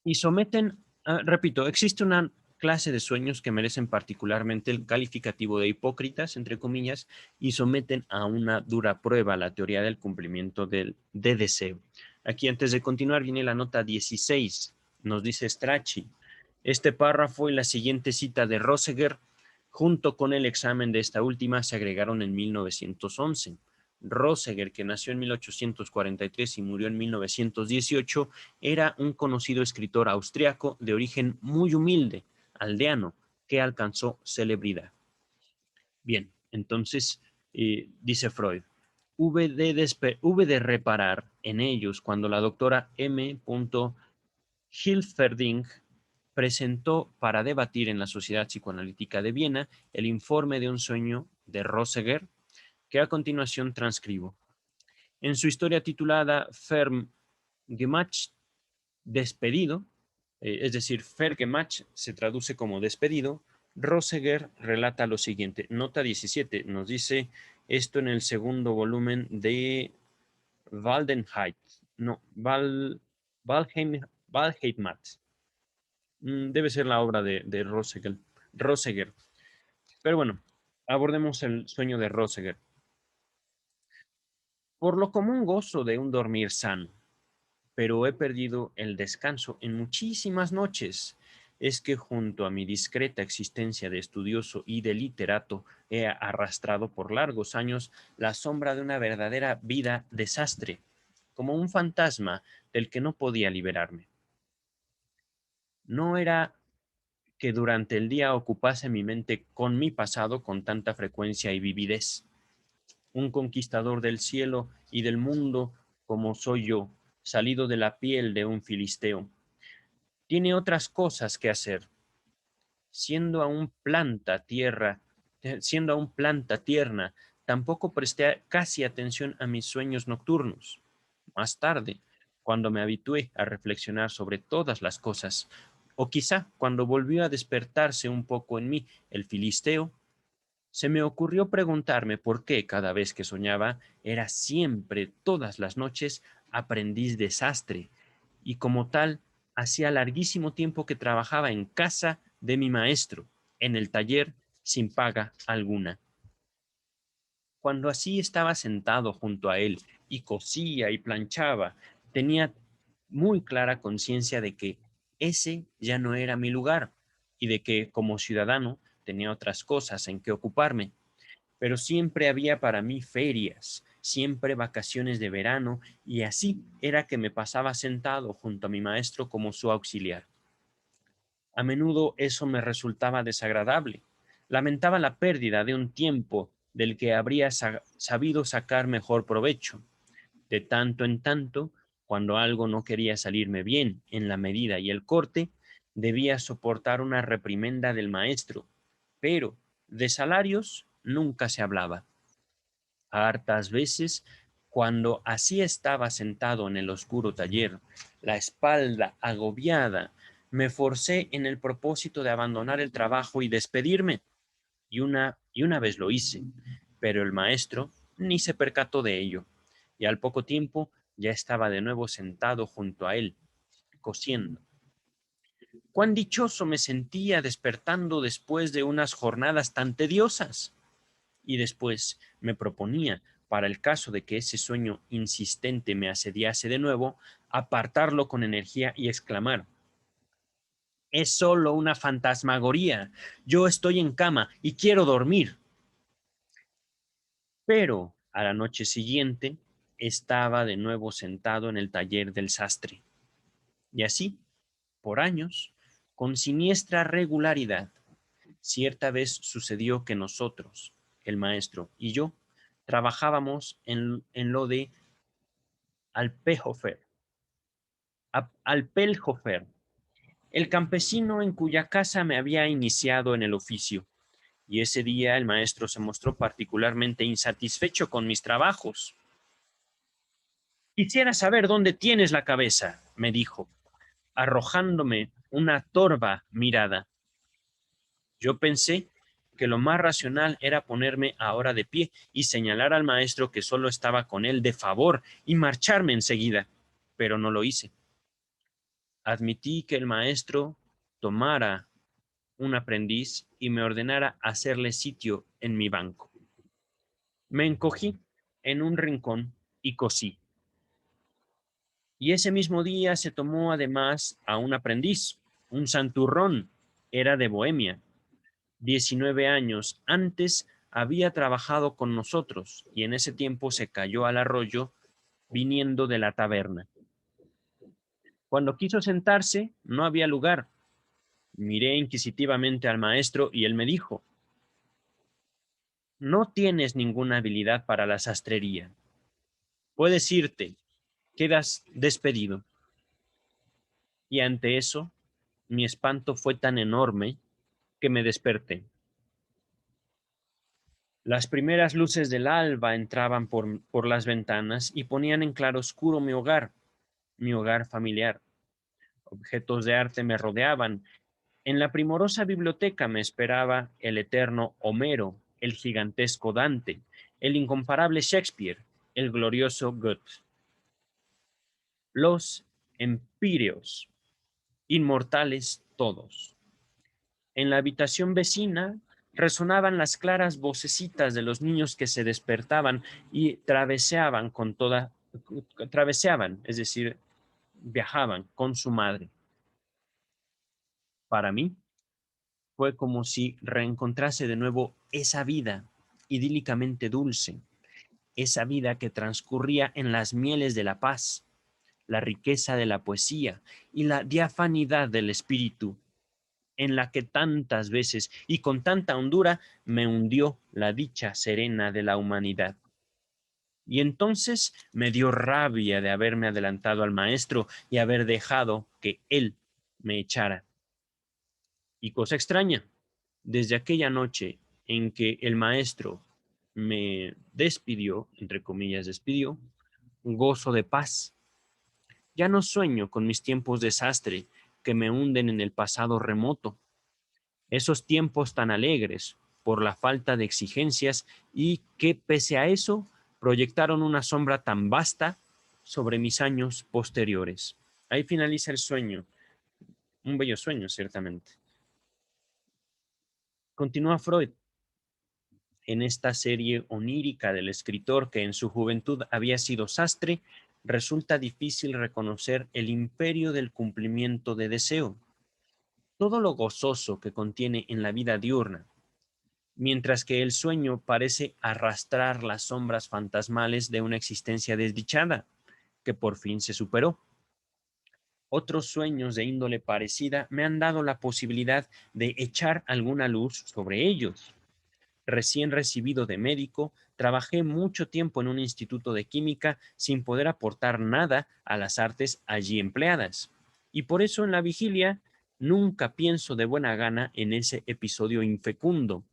S1: Y someten, repito, existe una clase de sueños que merecen particularmente el calificativo de hipócritas, entre comillas, y someten a una dura prueba la teoría del cumplimiento de deseo. Aquí antes de continuar viene la nota 16, nos dice Strachey. Este párrafo y la siguiente cita de Roseger, junto con el examen de esta última, se agregaron en 1911. Roseger, que nació en 1843 y murió en 1918, era un conocido escritor austriaco de origen muy humilde, aldeano, que alcanzó celebridad. Bien, entonces, dice Freud, hube de reparar en ellos cuando la doctora M. Hilferding presentó para debatir en la Sociedad Psicoanalítica de Viena el informe de un sueño de Roseger, que a continuación transcribo. En su historia titulada Ferm Gemacht, despedido, es decir, Fergemach se traduce como despedido, Roseger relata lo siguiente, nota 17, nos dice esto en el segundo volumen de Waldenheit, no, Valheim, Valheimart. Debe ser la obra de Roseger, Roseger. Pero bueno, abordemos el sueño de Roseger. Por lo común gozo de un dormir sano, pero he perdido el descanso en muchísimas noches. Es que junto a mi discreta existencia de estudioso y de literato he arrastrado por largos años la sombra de una verdadera vida desastre, como un fantasma del que no podía liberarme. No era que durante el día ocupase mi mente con mi pasado con tanta frecuencia y vividez. Un conquistador del cielo y del mundo como soy yo, salido de la piel de un filisteo, tiene otras cosas que hacer. Siendo aún planta tierra, siendo aún planta tierna, tampoco presté casi atención a mis sueños nocturnos. Más tarde, cuando me habitué a reflexionar sobre todas las cosas, o quizá cuando volvió a despertarse un poco en mí el filisteo, se me ocurrió preguntarme por qué cada vez que soñaba era siempre, todas las noches, aprendiz de sastre, y como tal, hacía larguísimo tiempo que trabajaba en casa de mi maestro, en el taller, sin paga alguna. Cuando así estaba sentado junto a él y cosía y planchaba, tenía muy clara conciencia de que ese ya no era mi lugar y de que como ciudadano tenía otras cosas en que ocuparme, pero siempre había para mí ferias, siempre vacaciones de verano, y así era que me pasaba sentado junto a mi maestro como su auxiliar. A menudo eso me resultaba desagradable. Lamentaba la pérdida de un tiempo del que habría sabido sacar mejor provecho. De tanto en tanto, cuando algo no quería salirme bien en la medida y el corte, debía soportar una reprimenda del maestro, pero de salarios nunca se hablaba. Hartas veces, cuando así estaba sentado en el oscuro taller, la espalda agobiada, me forcé en el propósito de abandonar el trabajo y despedirme. Y una vez lo hice, pero el maestro ni se percató de ello, y al poco tiempo ya estaba de nuevo sentado junto a él, cosiendo. Cuán dichoso me sentía despertando después de unas jornadas tan tediosas. Y después me proponía, para el caso de que ese sueño insistente me asediase de nuevo, apartarlo con energía y exclamar: es solo una fantasmagoría. Yo estoy en cama y quiero dormir. Pero a la noche siguiente estaba de nuevo sentado en el taller del sastre. Y así, por años, con siniestra regularidad, cierta vez sucedió que nosotros, el maestro y yo, trabajábamos en lo de Alpehofer, Alpelhofer, el campesino en cuya casa me había iniciado en el oficio. Y ese día el maestro se mostró particularmente insatisfecho con mis trabajos. Quisiera saber dónde tienes la cabeza, me dijo, arrojándome una torva mirada. Yo pensé que lo más racional era ponerme ahora de pie y señalar al maestro que solo estaba con él de favor y marcharme enseguida, pero no lo hice. Admití que el maestro tomara un aprendiz y me ordenara hacerle sitio en mi banco. Me encogí en un rincón y cosí. Y ese mismo día se tomó además a un aprendiz, un santurrón, era de Bohemia. 19 años antes había trabajado con nosotros y en ese tiempo se cayó al arroyo viniendo de la taberna. Cuando quiso sentarse, no había lugar. Miré inquisitivamente al maestro y él me dijo: no tienes ninguna habilidad para la sastrería. Puedes irte, quedas despedido. Y ante eso, mi espanto fue tan enorme que me desperté. Las primeras luces del alba entraban por las ventanas y ponían en claroscuro mi hogar familiar. Objetos de arte me rodeaban. En la primorosa biblioteca me esperaba el eterno Homero, el gigantesco Dante, el incomparable Shakespeare, el glorioso Goethe. Los empíreos, inmortales todos. En la habitación vecina resonaban las claras vocecitas de los niños que se despertaban y traveseaban, es decir, viajaban con su madre. Para mí fue como si reencontrase de nuevo esa vida idílicamente dulce, esa vida que transcurría en las mieles de la paz, la riqueza de la poesía y la diafanidad del espíritu, en la que tantas veces y con tanta hondura me hundió la dicha serena de la humanidad. Y entonces me dio rabia de haberme adelantado al maestro y haber dejado que él me echara. Y cosa extraña, desde aquella noche en que el maestro me despidió, entre comillas despidió, gozo de paz. Ya no sueño con mis tiempos de sastre que me hunden en el pasado remoto, esos tiempos tan alegres por la falta de exigencias y que pese a eso proyectaron una sombra tan vasta sobre mis años posteriores. Ahí finaliza el sueño, un bello sueño ciertamente. Continúa Freud en esta serie onírica del escritor que en su juventud había sido sastre. Resulta difícil reconocer el imperio del cumplimiento de deseo, todo lo gozoso que contiene en la vida diurna, mientras que el sueño parece arrastrar las sombras fantasmales de una existencia desdichada, que por fin se superó. Otros sueños de índole parecida me han dado la posibilidad de echar alguna luz sobre ellos. Recién recibido de médico, trabajé mucho tiempo en un instituto de química sin poder aportar nada a las artes allí empleadas. Y por eso en la vigilia nunca pienso de buena gana en ese episodio infecundo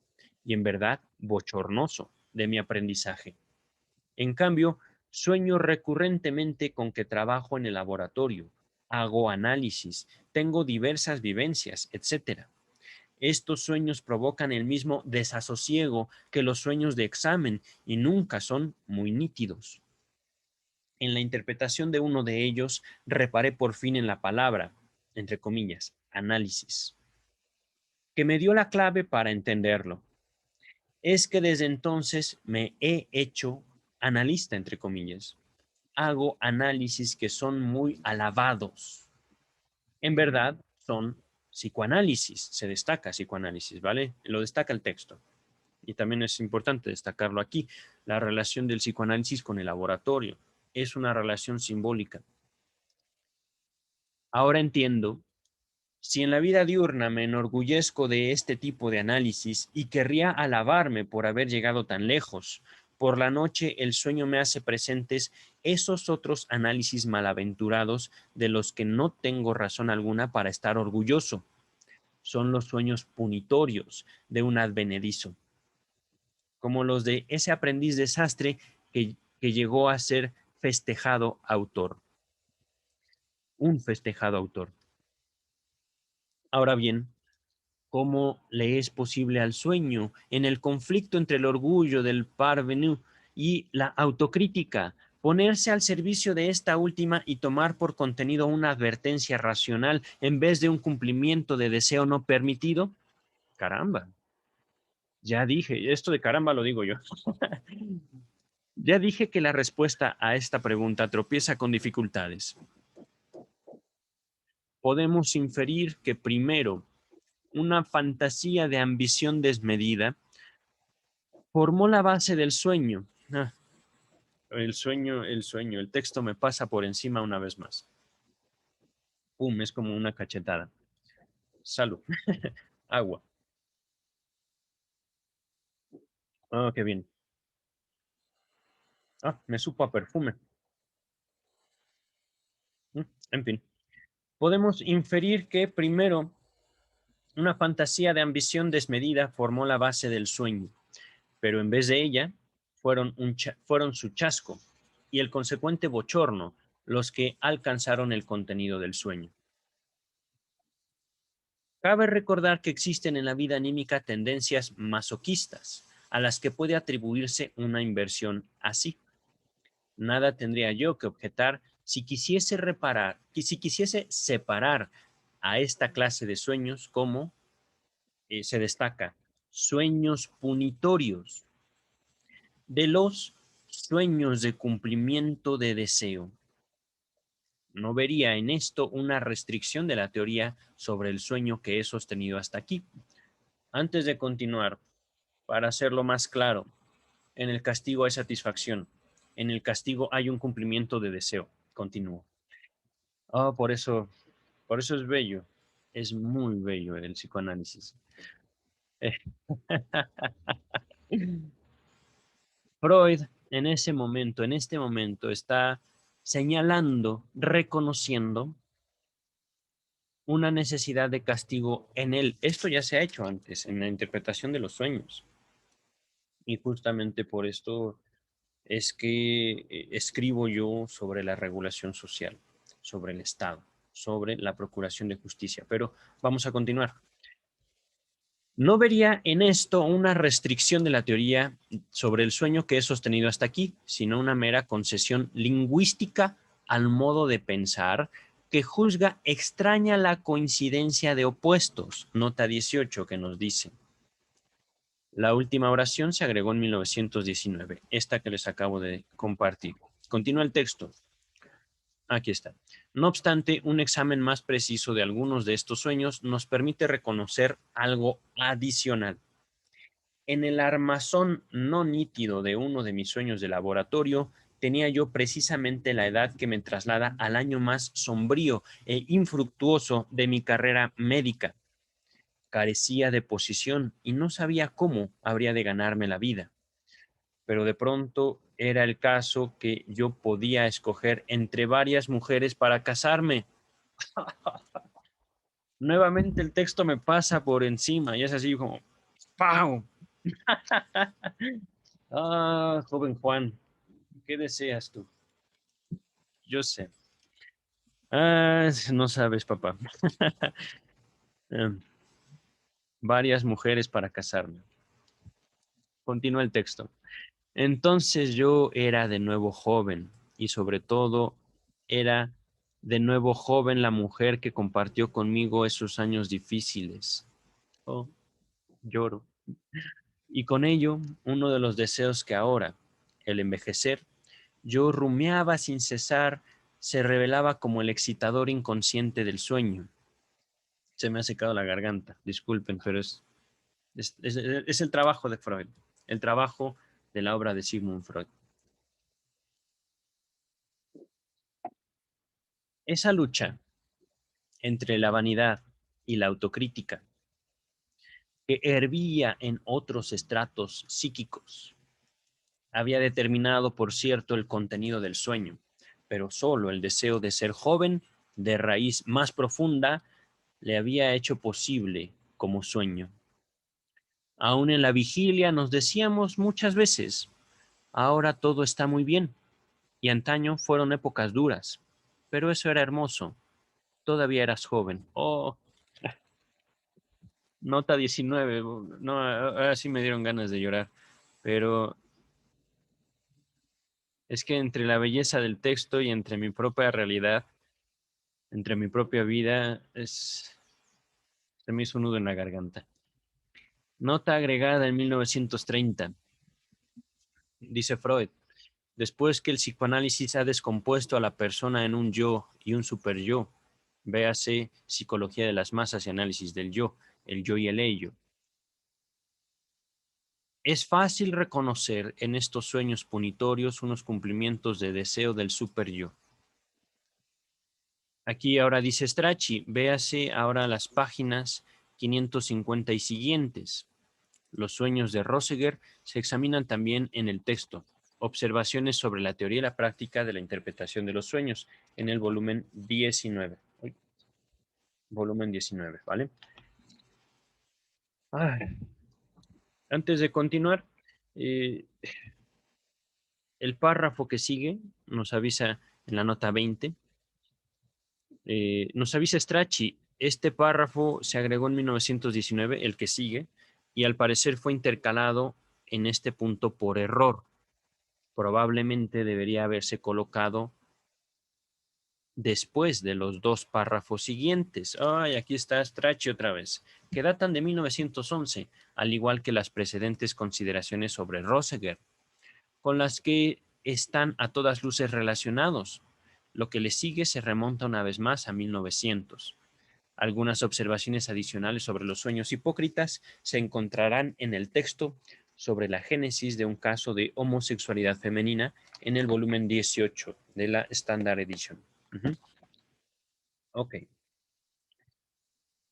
S1: y en verdad bochornoso de mi aprendizaje. En cambio, sueño recurrentemente con que trabajo en el laboratorio, hago análisis, tengo diversas vivencias, etcétera. Estos sueños provocan el mismo desasosiego que los sueños de examen y nunca son muy nítidos. En la interpretación de uno de ellos, reparé por fin en la palabra, entre comillas, análisis, que me dio la clave para entenderlo. Es que desde entonces me he hecho analista, entre comillas. Hago análisis que son muy alabados. En verdad, son psicoanálisis, se destaca psicoanálisis, ¿vale? Lo destaca el texto. Y también es importante destacarlo aquí, la relación del psicoanálisis con el laboratorio. Es una relación simbólica. Ahora entiendo, si en la vida diurna me enorgullezco de este tipo de análisis y querría alabarme por haber llegado tan lejos, por la noche el sueño me hace presentes esos otros análisis malaventurados de los que no tengo razón alguna para estar orgulloso. Son los sueños punitorios de un advenedizo, como los de ese aprendiz desastre que llegó a ser festejado autor, un festejado autor. Ahora bien, ¿cómo le es posible al sueño, en el conflicto entre el orgullo del parvenu y la autocrítica, ponerse al servicio de esta última y tomar por contenido una advertencia racional en vez de un cumplimiento de deseo no permitido? Caramba, ya dije, esto de caramba lo digo yo. Ya dije que la respuesta a esta pregunta tropieza con dificultades. Podemos inferir que primero, una fantasía de ambición desmedida formó la base del sueño. Ah, el texto me pasa por encima una vez más. Pum, es como una cachetada. Salud. Agua. Ah, qué bien. Ah, me supo a perfume. Mm, En fin, podemos inferir que primero una fantasía de ambición desmedida formó la base del sueño, pero en vez de ella fueron su chasco y el consecuente bochorno los que alcanzaron el contenido del sueño. Cabe recordar que existen en la vida anímica tendencias masoquistas, a las que puede atribuirse una inversión así. Nada tendría yo que objetar si quisiese separar a esta clase de sueños como se destaca, sueños punitorios, de los sueños de cumplimiento de deseo. No vería en esto una restricción de la teoría sobre el sueño que he sostenido hasta aquí. Antes de continuar, para hacerlo más claro, en el castigo hay satisfacción, en el castigo hay un cumplimiento de deseo. Continúo. Ah, por eso es bello, es muy bello el psicoanálisis. Eh, Freud en este momento, está señalando, reconociendo una necesidad de castigo en él. Esto ya se ha hecho antes en la interpretación de los sueños. Y justamente por esto es que escribo yo sobre la regulación social, sobre el Estado, sobre la procuración de justicia. Pero vamos a continuar. No vería en esto una restricción de la teoría sobre el sueño que he sostenido hasta aquí, sino una mera concesión lingüística al modo de pensar que juzga extraña la coincidencia de opuestos. Nota 18 que nos dice. La última oración se agregó en 1919, esta que les acabo de compartir. Continúa el texto. Aquí está. No obstante, un examen más preciso de algunos de estos sueños nos permite reconocer algo adicional. En el armazón no nítido de uno de mis sueños de laboratorio, tenía yo precisamente la edad que me traslada al año más sombrío e infructuoso de mi carrera médica. Carecía de posición y no sabía cómo habría de ganarme la vida. Pero de pronto era el caso que yo podía escoger entre varias mujeres para casarme. Nuevamente el texto me pasa por encima y es así como, ¡pau! Ah, joven Juan, ¿Qué deseas tú? Yo sé. Ah, no sabes, papá. Em, varias mujeres para casarme. Continúa el texto. Entonces yo era de nuevo joven y sobre todo era de nuevo joven la mujer que compartió conmigo esos años difíciles. Oh, lloro. Y con ello, uno de los deseos que ahora, el envejecer, yo rumiaba sin cesar, se revelaba como el excitador inconsciente del sueño. Se me ha secado la garganta, disculpen, pero es el trabajo de Freud, el trabajo de la obra de Sigmund Freud. Esa lucha entre la vanidad y la autocrítica que hervía en otros estratos psíquicos había determinado, por cierto, el contenido del sueño, pero solo el deseo de ser joven, de raíz más profunda, le había hecho posible como sueño. Aún en la vigilia nos decíamos muchas veces, ahora todo está muy bien, y antaño fueron épocas duras, pero eso era hermoso, todavía eras joven. Oh, nota 19, no, ahora sí me dieron ganas de llorar, pero es que entre la belleza del texto y entre mi propia realidad, entre mi propia vida, se me hizo un nudo en la garganta. Nota agregada en 1930, dice Freud. Después que el psicoanálisis ha descompuesto a la persona en un yo y un superyo, véase Psicología de las Masas y Análisis del Yo, el yo y el ello. Es fácil reconocer en estos sueños punitorios unos cumplimientos de deseo del superyo. Aquí ahora dice Strachey, véase ahora las páginas 550 y siguientes. Los sueños de Roseger se examinan también en el texto. Observaciones sobre la teoría y la práctica de la interpretación de los sueños en el volumen 19. Uy, volumen 19, ¿vale? Ay, antes de continuar, eh, el párrafo que sigue nos avisa en la nota 20, nos avisa Strachey, este párrafo se agregó en 1919, el que sigue, y al parecer fue intercalado en este punto por error. Probablemente debería haberse colocado después de los dos párrafos siguientes. Ay, aquí está Strachey otra vez, que datan de 1911, al igual que las precedentes consideraciones sobre Roseger, con las que están a todas luces relacionados. Lo que le sigue se remonta una vez más a 1900. Algunas observaciones adicionales sobre los sueños hipócritas se encontrarán en el texto sobre la génesis de un caso de homosexualidad femenina en el volumen 18 de la Standard Edition. Ok.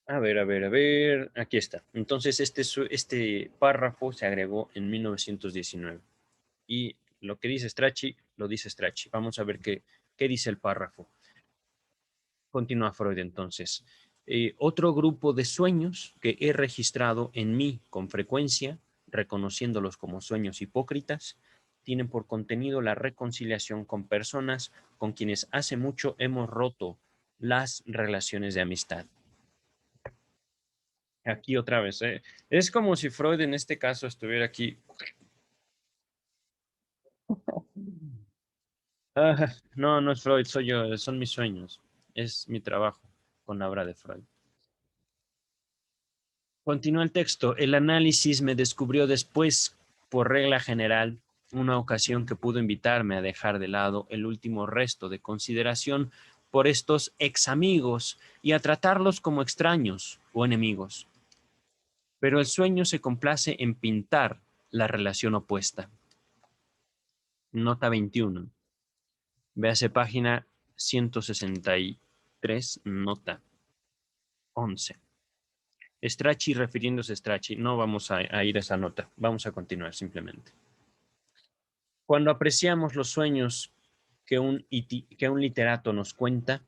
S1: A ver. Aquí está. Entonces, este párrafo se agregó en 1919. Y lo que dice Strachey, lo dice Strachey. Vamos a ver qué dice el párrafo. Continúa Freud entonces. Otro grupo de sueños que he registrado en mí con frecuencia, reconociéndolos como sueños hipócritas, tienen por contenido la reconciliación con personas con quienes hace mucho hemos roto las relaciones de amistad. Aquí otra vez, ¿eh? Es como si Freud en este caso estuviera aquí. Ah, no, no es Freud, soy yo, son mis sueños. Es mi trabajo con la obra de Freud. Continúa el texto. El análisis me descubrió después, por regla general, una ocasión que pudo invitarme a dejar de lado el último resto de consideración por estos ex amigos y a tratarlos como extraños o enemigos. Pero el sueño se complace en pintar la relación opuesta. Nota 21. Véase página 163, nota 11. Strachey refiriéndose a Strachey. No vamos a ir a esa nota. Vamos a continuar simplemente. Cuando apreciamos los sueños que un literato nos cuenta,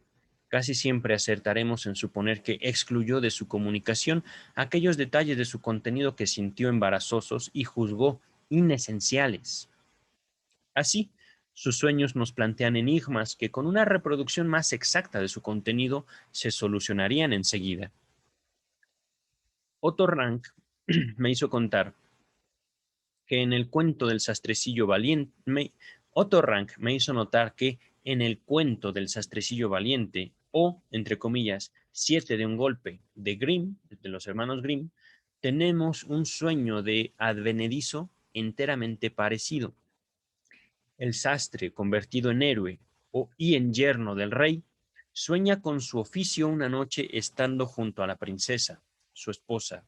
S1: casi siempre acertaremos en suponer que excluyó de su comunicación aquellos detalles de su contenido que sintió embarazosos y juzgó inesenciales. Así, Sus sueños nos plantean enigmas que con una reproducción más exacta de su contenido se solucionarían enseguida. Otto Rank me hizo contar que en el cuento del sastrecillo valiente, Otto Rank me hizo notar que en el cuento del sastrecillo valiente, o, entre comillas, Siete de un golpe, de Grimm, de los hermanos Grimm, tenemos un sueño de advenedizo enteramente parecido. El sastre, convertido en héroe y en yerno del rey, sueña con su oficio una noche estando junto a la princesa, su esposa.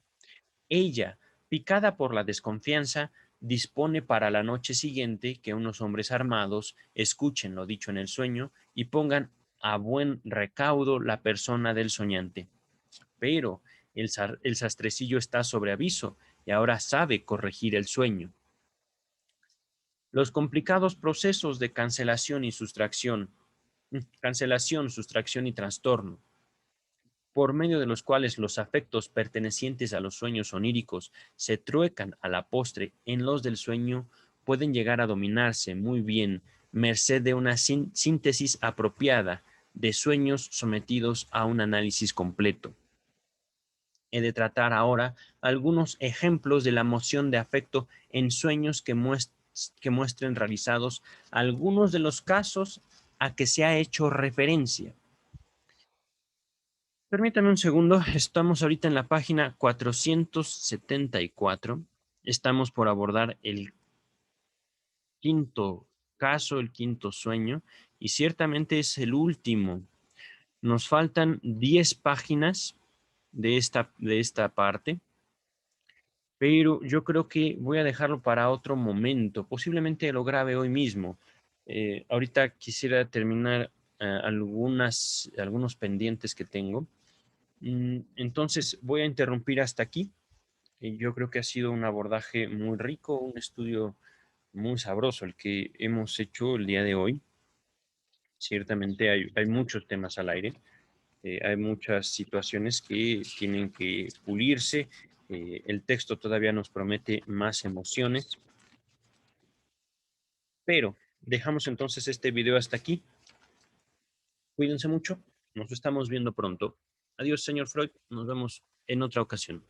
S1: Ella, picada por la desconfianza, dispone para la noche siguiente que unos hombres armados escuchen lo dicho en el sueño y pongan a buen recaudo la persona del soñante. Pero el sastrecillo está sobre aviso y ahora sabe corregir el sueño. Los complicados procesos de cancelación, sustracción y trastorno, por medio de los cuales los afectos pertenecientes a los sueños oníricos se truecan a la postre en los del sueño, pueden llegar a dominarse muy bien, merced de una síntesis apropiada de sueños sometidos a un análisis completo. He de tratar ahora algunos ejemplos de la moción de afecto en sueños que muestren realizados algunos de los casos a que se ha hecho referencia. Permítame un segundo, estamos ahorita en la página 474. Estamos por abordar el quinto caso, el quinto sueño, y ciertamente es el último. Nos faltan 10 páginas de esta parte, pero yo creo que voy a dejarlo para otro momento. Posiblemente lo grabe hoy mismo. Ahorita quisiera terminar algunos pendientes que tengo. Entonces voy a interrumpir hasta aquí. Yo creo que ha sido un abordaje muy rico, un estudio muy sabroso el que hemos hecho el día de hoy. Ciertamente hay muchos temas al aire, hay muchas situaciones que tienen que pulirse. El texto todavía nos promete más emociones, pero dejamos entonces este video hasta aquí. Cuídense mucho, nos estamos viendo pronto. Adiós, señor Freud, nos vemos en otra ocasión.